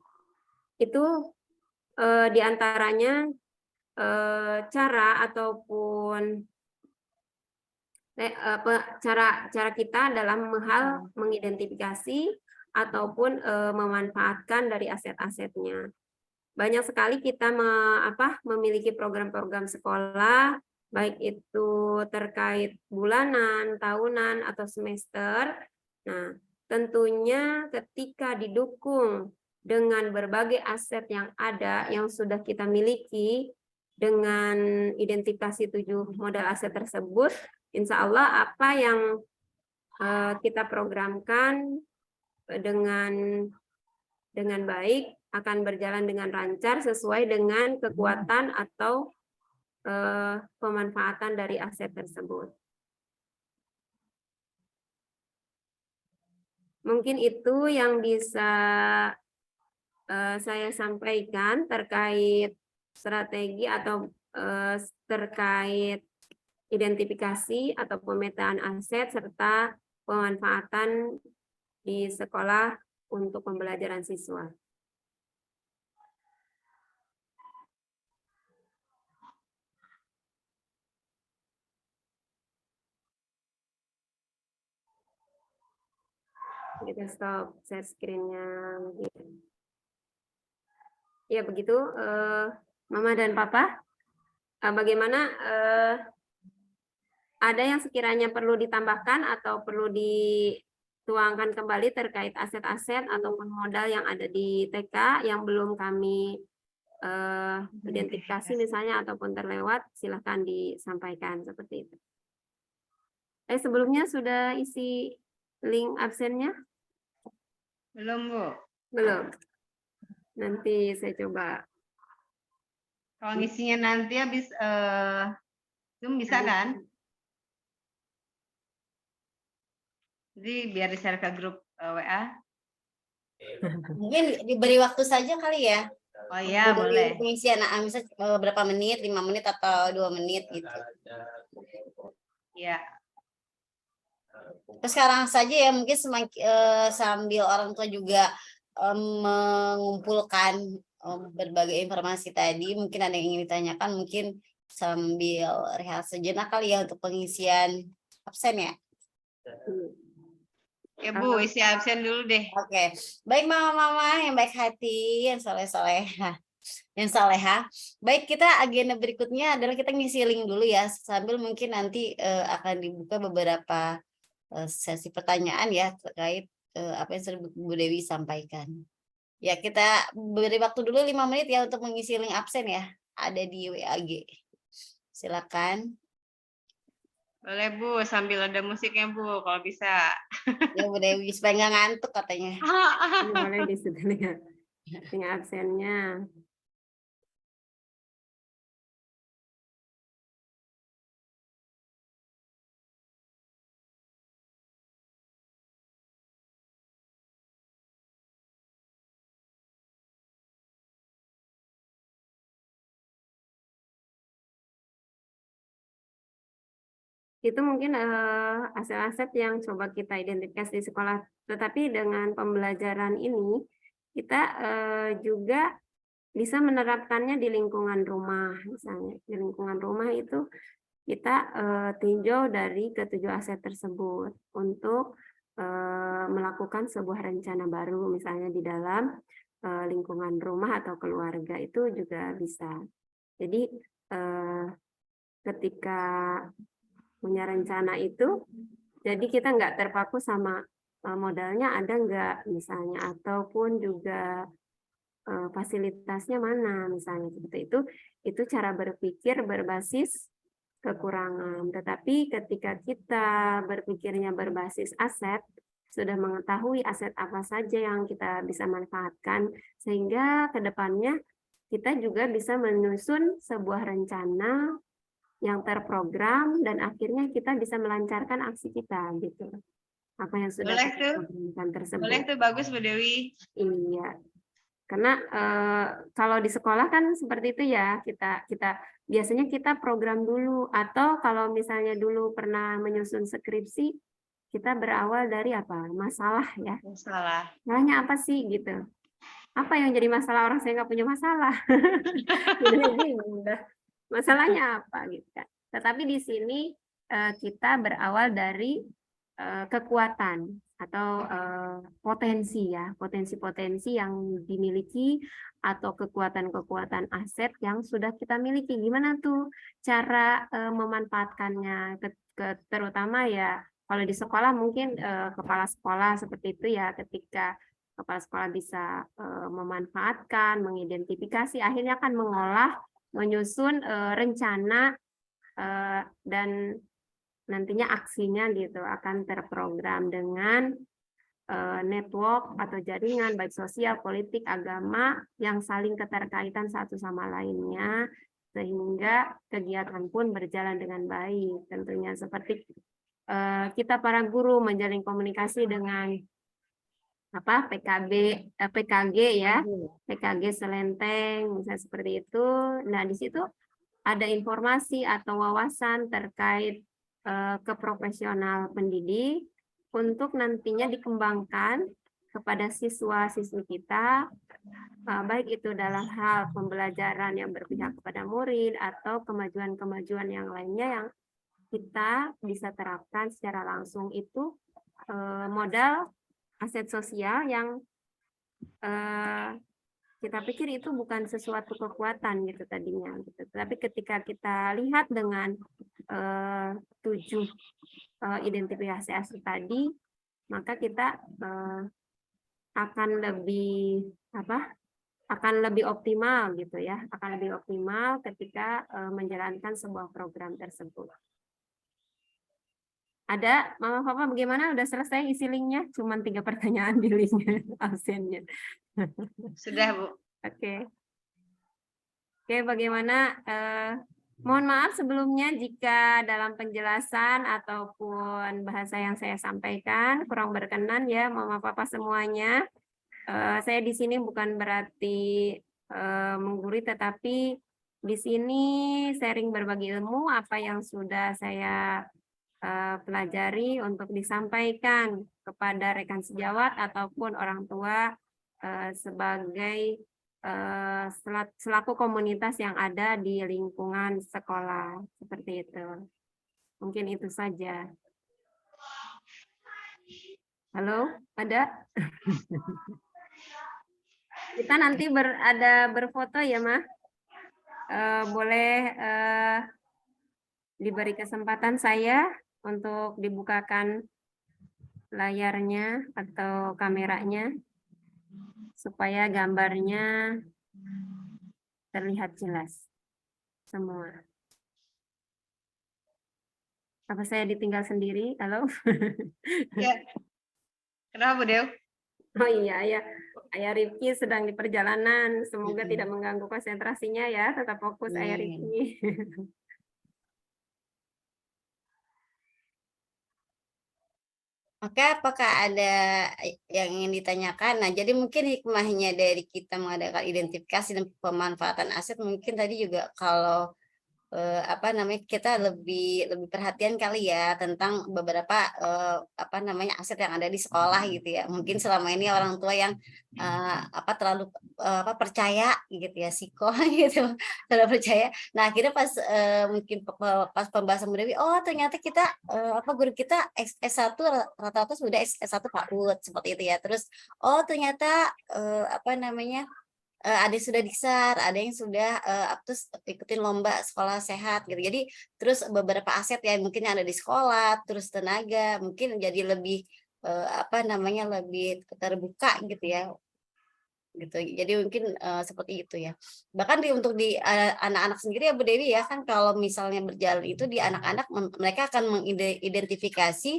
Itu diantaranya cara ataupun cara kita dalam hal mengidentifikasi ataupun memanfaatkan dari aset-asetnya. Banyak sekali kita memiliki program-program sekolah baik itu terkait bulanan, tahunan, atau semester. Nah, tentunya ketika didukung dengan berbagai aset yang ada, yang sudah kita miliki, dengan identifikasi 7 modal aset tersebut, insya Allah apa yang kita programkan dengan baik akan berjalan dengan lancar sesuai dengan kekuatan atau pemanfaatan dari aset tersebut. Mungkin itu yang bisa saya sampaikan terkait strategi atau terkait identifikasi atau pemetaan aset serta pemanfaatan di sekolah untuk pembelajaran siswa. Kita stop share screen-nya. Ya begitu, Mama dan Papa. Bagaimana? Ada yang sekiranya perlu ditambahkan atau perlu dituangkan kembali terkait aset-aset ataupun modal yang ada di TK yang belum kami identifikasi misalnya ataupun terlewat, silahkan disampaikan seperti itu. Sebelumnya sudah isi link absennya? Belum, Bu. Belum. Nanti saya coba. Kalau ngisinya nanti habis Zoom bisa kan? Jadi biar di-share ke grup WA. Mungkin diberi waktu saja kali ya. Oh iya, boleh. Pengisian, misalnya berapa menit, 5 menit atau 2 menit gitu. Iya. Terus sekarang saja ya, mungkin sambil orang tua juga mengumpulkan berbagai informasi tadi, mungkin ada yang ingin ditanyakan, mungkin sambil rehat sejenak kali ya untuk pengisian absen ya. Ya Bu, isi absen dulu deh. Oke, baik mama-mama yang baik hati, yang soleh-soleha, yang soleha. Baik, kita agenda berikutnya adalah kita ngisi link dulu ya, sambil mungkin nanti akan dibuka beberapa sesi pertanyaan ya terkait apa yang sudah Bu Dewi sampaikan. Ya, kita beri waktu dulu 5 menit ya untuk mengisi link absen ya, ada di WAG. Silakan. Boleh Bu, sambil ada musiknya Bu, kalau bisa. Ya Bu Dewi, supaya nggak ngantuk katanya. Boleh disebutkan link absennya. Itu mungkin aset-aset yang coba kita identifikasi di sekolah. Tetapi dengan pembelajaran ini, kita juga bisa menerapkannya di lingkungan rumah. Misalnya, di lingkungan rumah itu kita tinjau dari ketujuh aset tersebut untuk melakukan sebuah rencana baru, misalnya di dalam lingkungan rumah atau keluarga, itu juga bisa. Jadi, ketika punya rencana itu, jadi kita nggak terpaku sama modalnya ada nggak misalnya, ataupun juga fasilitasnya mana misalnya, seperti itu cara berpikir berbasis kekurangan. Tetapi ketika kita berpikirnya berbasis aset, sudah mengetahui aset apa saja yang kita bisa manfaatkan, sehingga ke depannya kita juga bisa menyusun sebuah rencana yang terprogram dan akhirnya kita bisa melancarkan aksi kita gitu. Apa yang sudah Boleh kita tuh. programkan tersebut. Boleh tuh, bagus Bu Dewi. Iya. Karena kalau di sekolah kan seperti itu ya, kita biasanya kita program dulu, atau kalau misalnya dulu pernah menyusun skripsi, kita berawal dari apa? Masalah ya. Masalah. Masalahnya apa sih gitu? Apa yang jadi masalah, orang saya nggak punya masalah. Masalahnya apa gitu kan. Tetapi di sini kita berawal dari kekuatan atau potensi ya, potensi-potensi yang dimiliki atau kekuatan-kekuatan aset yang sudah kita miliki. Gimana tuh cara memanfaatkannya? Terutama ya kalau di sekolah mungkin kepala sekolah seperti itu ya, ketika kepala sekolah bisa memanfaatkan, mengidentifikasi, akhirnya akan mengolah, menyusun rencana dan nantinya aksinya gitu akan terprogram dengan network atau jaringan baik sosial, politik, agama yang saling keterkaitan satu sama lainnya sehingga kegiatan pun berjalan dengan baik. Tentunya seperti kita para guru menjalin komunikasi dengan PKG ya, PKG Selenteng misalnya seperti itu. Nah, di situ ada informasi atau wawasan terkait keprofesional pendidik untuk nantinya dikembangkan kepada siswa-siswi kita, baik itu dalam hal pembelajaran yang berpihak kepada murid atau kemajuan-kemajuan yang lainnya yang kita bisa terapkan secara langsung. Itu modal aset sosial yang kita pikir itu bukan sesuatu kekuatan gitu tadinya gitu. Tapi ketika kita lihat dengan 7 identifikasi aset tadi, maka kita akan lebih optimal gitu ya, akan lebih optimal ketika menjalankan sebuah program tersebut. Ada, Mama Papa bagaimana? Udah selesai isi linknya? Cuman 3 pertanyaan di linknya, absennya. Sudah, Bu. Oke. Oke, bagaimana? Mohon maaf sebelumnya jika dalam penjelasan ataupun bahasa yang saya sampaikan kurang berkenan ya, Mama Papa semuanya. Saya di sini bukan berarti menggurui, tetapi di sini sharing berbagi ilmu apa yang sudah saya pelajari untuk disampaikan kepada rekan sejawat ataupun orang tua sebagai selaku komunitas yang ada di lingkungan sekolah seperti itu. Mungkin itu saja. Halo, ada? Kita nanti berfoto ya, Ma. Boleh diberi kesempatan saya untuk dibukakan layarnya atau kameranya supaya gambarnya terlihat jelas semua. Apa saya ditinggal sendiri? Halo? Ya. Kenapa, Bu Dew? Oh iya, Ayah Rifki sedang di perjalanan. Semoga tidak mengganggu konsentrasinya ya. Tetap fokus Ayah Rifki. Oke, apakah ada yang ingin ditanyakan? Nah, jadi mungkin hikmahnya dari kita mengadakan identifikasi dan pemanfaatan aset mungkin tadi juga kalau kita lebih perhatian kali ya tentang beberapa aset yang ada di sekolah gitu ya. Mungkin selama ini orang tua yang terlalu percaya gitu ya, siko gitu, terlalu percaya. Nah, akhirnya pas mungkin pas pembahasan Bu Dewi, oh ternyata kita guru kita S1 rata-rata sudah S1 PAUD seperti itu ya. Terus oh ternyata ada yang sudah diksar, ada yang sudah terus ikutin lomba sekolah sehat gitu. Jadi terus beberapa aset yang mungkin ada di sekolah, terus tenaga, mungkin jadi lebih lebih terbuka gitu ya. Gitu. Jadi mungkin seperti itu ya. Bahkan untuk di anak-anak sendiri ya Bu Dewi ya, kan kalau misalnya berjalan itu di anak-anak mereka akan mengidentifikasi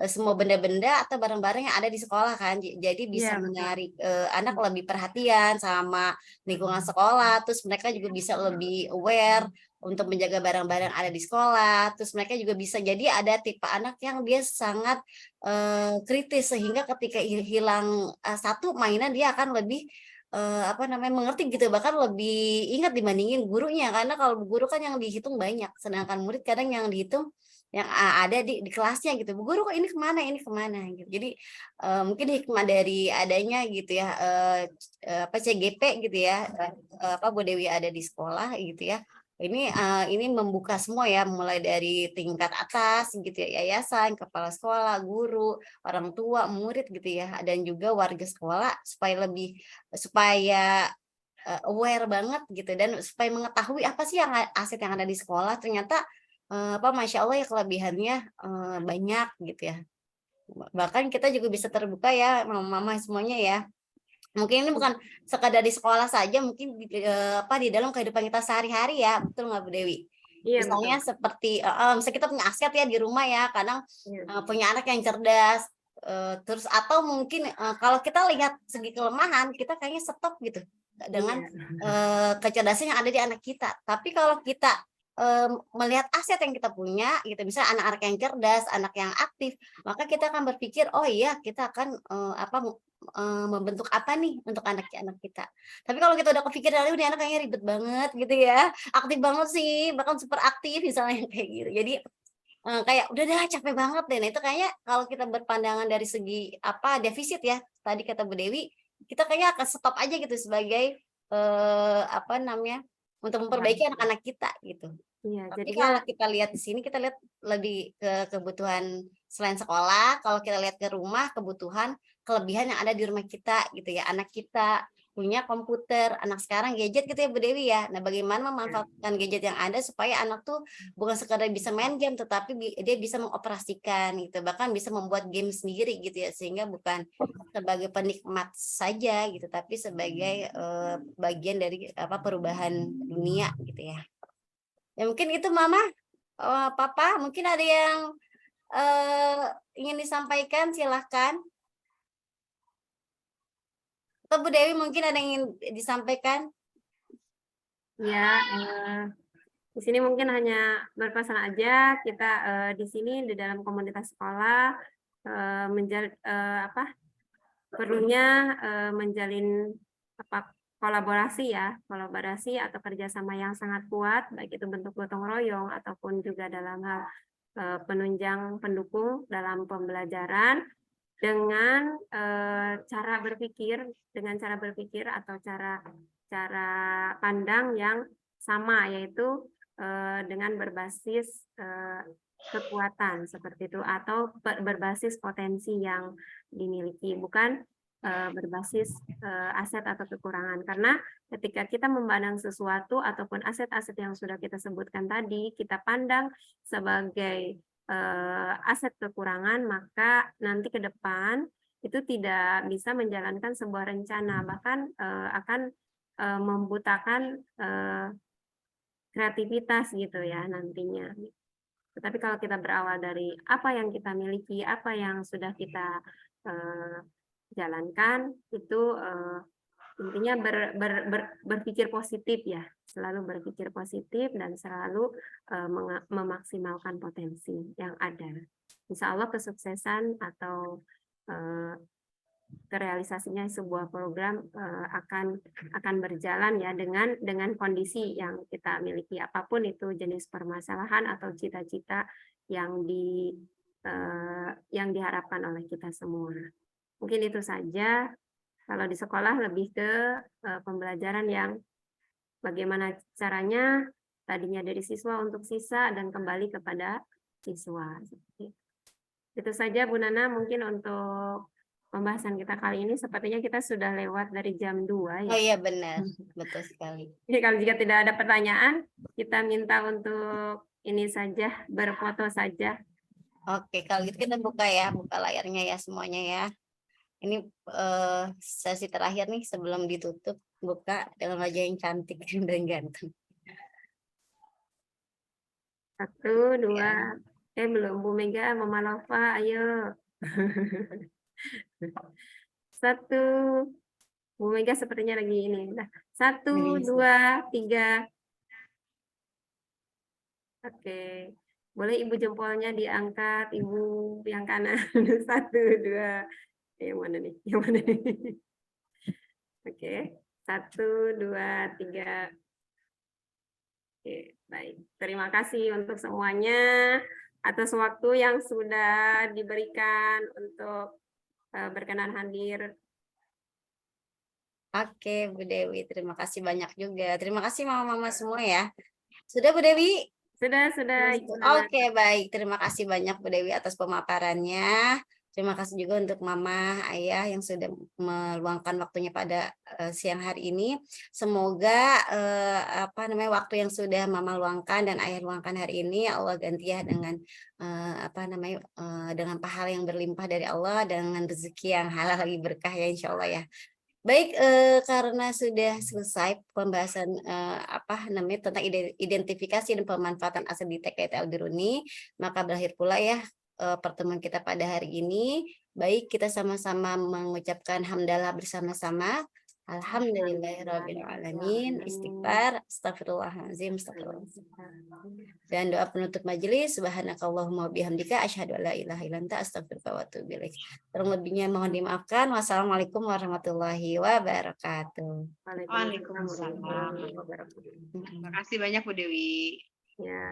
semua benda-benda atau barang-barang yang ada di sekolah kan. Jadi bisa menarik anak lebih perhatian sama lingkungan sekolah, terus mereka juga bisa lebih aware untuk menjaga barang-barang ada di sekolah. Terus mereka juga bisa jadi ada tipe anak yang dia sangat kritis sehingga ketika hilang satu mainan dia akan lebih mengerti gitu, bahkan lebih ingat dibandingin gurunya, karena kalau guru kan yang dihitung banyak, sedangkan murid kadang yang dihitung yang ada di kelasnya gitu. Bu guru kok ini kemana gitu. Jadi mungkin hikmah dari adanya gitu ya CGP gitu ya, Bu Dewi ada di sekolah gitu ya, Ini membuka semua ya, mulai dari tingkat atas gitu ya, yayasan, kepala sekolah, guru, orang tua, murid gitu ya, dan juga warga sekolah supaya aware banget gitu, dan supaya mengetahui apa sih aset yang ada di sekolah. Ternyata Masya Allah ya, kelebihannya banyak gitu ya. Bahkan kita juga bisa terbuka ya, mama-mama semuanya ya. Mungkin ini bukan sekadar di sekolah saja, mungkin di dalam kehidupan kita sehari-hari ya, betul nggak Bu Dewi? Iya, Misalnya betul. seperti misalnya kita punya aset ya di rumah ya, kadang Iya. punya anak yang cerdas, terus atau mungkin kalau kita lihat segi kelemahan, kita kayaknya stop gitu dengan Iya. kecerdasan yang ada di anak kita. Tapi kalau kita melihat aset yang kita punya gitu, misalnya anak-anak yang cerdas, anak yang aktif, maka kita akan berpikir, oh iya, kita akan membentuk apa nih untuk anak-anak kita. Tapi kalau kita udah kepikiran, ini anak kayaknya ribet banget gitu ya, aktif banget sih, bahkan super aktif misalnya kayak gitu. Jadi kayak udah dah capek banget deh. Nah itu kayaknya kalau kita berpandangan dari segi defisit ya, tadi kata Bu Dewi, kita kayaknya akan stop aja gitu sebagai untuk memperbaiki anak-anak kita gitu. Iya, Tapi jadinya kalau kita lihat di sini, kita lihat lebih ke kebutuhan selain sekolah, kalau kita lihat ke rumah, kebutuhan, kelebihan yang ada di rumah kita gitu ya. Anak kita punya komputer, anak sekarang gadget gitu ya Bu Dewi ya. Nah, bagaimana memanfaatkan gadget yang ada supaya anak tuh bukan sekadar bisa main game, tetapi dia bisa mengoperasikan gitu, bahkan bisa membuat game sendiri gitu ya, sehingga bukan sebagai penikmat saja gitu, tapi sebagai bagian dari perubahan dunia gitu ya. Ya mungkin itu Mama, Papa, mungkin ada yang ingin disampaikan, silahkan. Atau Bu Dewi mungkin ada yang ingin disampaikan? ya, di sini mungkin hanya berpesan aja, kita di sini di dalam komunitas sekolah perlunya menjalin kolaborasi atau kerjasama yang sangat kuat, baik itu bentuk gotong royong ataupun juga dalam hal penunjang pendukung dalam pembelajaran, dengan cara berpikir atau cara pandang yang sama, yaitu dengan berbasis kekuatan seperti itu, atau berbasis potensi yang dimiliki, bukan berbasis aset atau kekurangan. Karena ketika kita memandang sesuatu ataupun aset-aset yang sudah kita sebutkan tadi, kita pandang sebagai aset kekurangan, maka nanti ke depan itu tidak bisa menjalankan sebuah rencana, bahkan akan membutakan kreativitas gitu ya nantinya. Tetapi kalau kita berawal dari apa yang kita miliki, apa yang sudah kita jalankan, itu intinya berpikir positif ya, selalu berpikir positif dan selalu memaksimalkan potensi yang ada. Insya Allah kesuksesan atau kerealisasinya sebuah program akan berjalan ya dengan kondisi yang kita miliki, apapun itu jenis permasalahan atau cita-cita yang diharapkan oleh kita semua. Mungkin itu saja. Kalau di sekolah lebih ke pembelajaran yang bagaimana caranya tadinya dari siswa untuk siswa dan kembali kepada siswa. Itu saja Bu Nana mungkin untuk pembahasan kita kali ini. Sepertinya kita sudah lewat dari jam 2 ya. Oh iya benar, betul sekali. Jadi kalau jika tidak ada pertanyaan, kita minta untuk ini saja, berfoto saja. Oke, kalau gitu kita buka layarnya ya semuanya ya. Ini sesi terakhir nih sebelum ditutup, buka dengan wajah yang cantik dan ganteng. 1, 2, belum Bu Mega, Mama Lova, ayo. 1, Bu Mega sepertinya lagi ini. Nah, 1, 2, 3. Oke, boleh Ibu jempolnya diangkat, Ibu yang kanan. 1, 2. Yang mana nih? Yang mana nih? Oke, 1, 2, 3. Oke, baik. Terima kasih untuk semuanya atas waktu yang sudah diberikan untuk berkenan hadir. Oke, Bu Dewi, terima kasih banyak juga. Terima kasih mama-mama semua ya. Sudah Bu Dewi? Sudah, Ibu Nana. Oke, baik. Terima kasih banyak Bu Dewi atas pemaparannya. Terima kasih juga untuk Mama, Ayah yang sudah meluangkan waktunya pada siang hari ini. Semoga waktu yang sudah Mama luangkan dan Ayah luangkan hari ini Allah ganti ya dengan dengan pahala yang berlimpah dari Allah, dengan rezeki yang halal lagi berkah ya insya Allah ya. Baik, karena sudah selesai pembahasan tentang identifikasi dan pemanfaatan aset di TKT Al-Biruni, maka berakhir pula ya pertemuan kita pada hari ini. Baik, kita sama-sama mengucapkan hamdalah bersama-sama. Alhamdulillahirabbil alamin. Istighfar, astagfirullahalazim, astagfirullahalazim. Dan doa penutup majelis, subhanakallahumma bihamdika asyhadu alla ilaha illa anta astaghfiruka wa atubu ilaik. Kurang lebihnya mohon dimaafkan. Wassalamualaikum warahmatullahi wabarakatuh. Waalaikumsalam. warahmatullahi wabarakatuh. Terima kasih banyak Bu Dewi. Ya.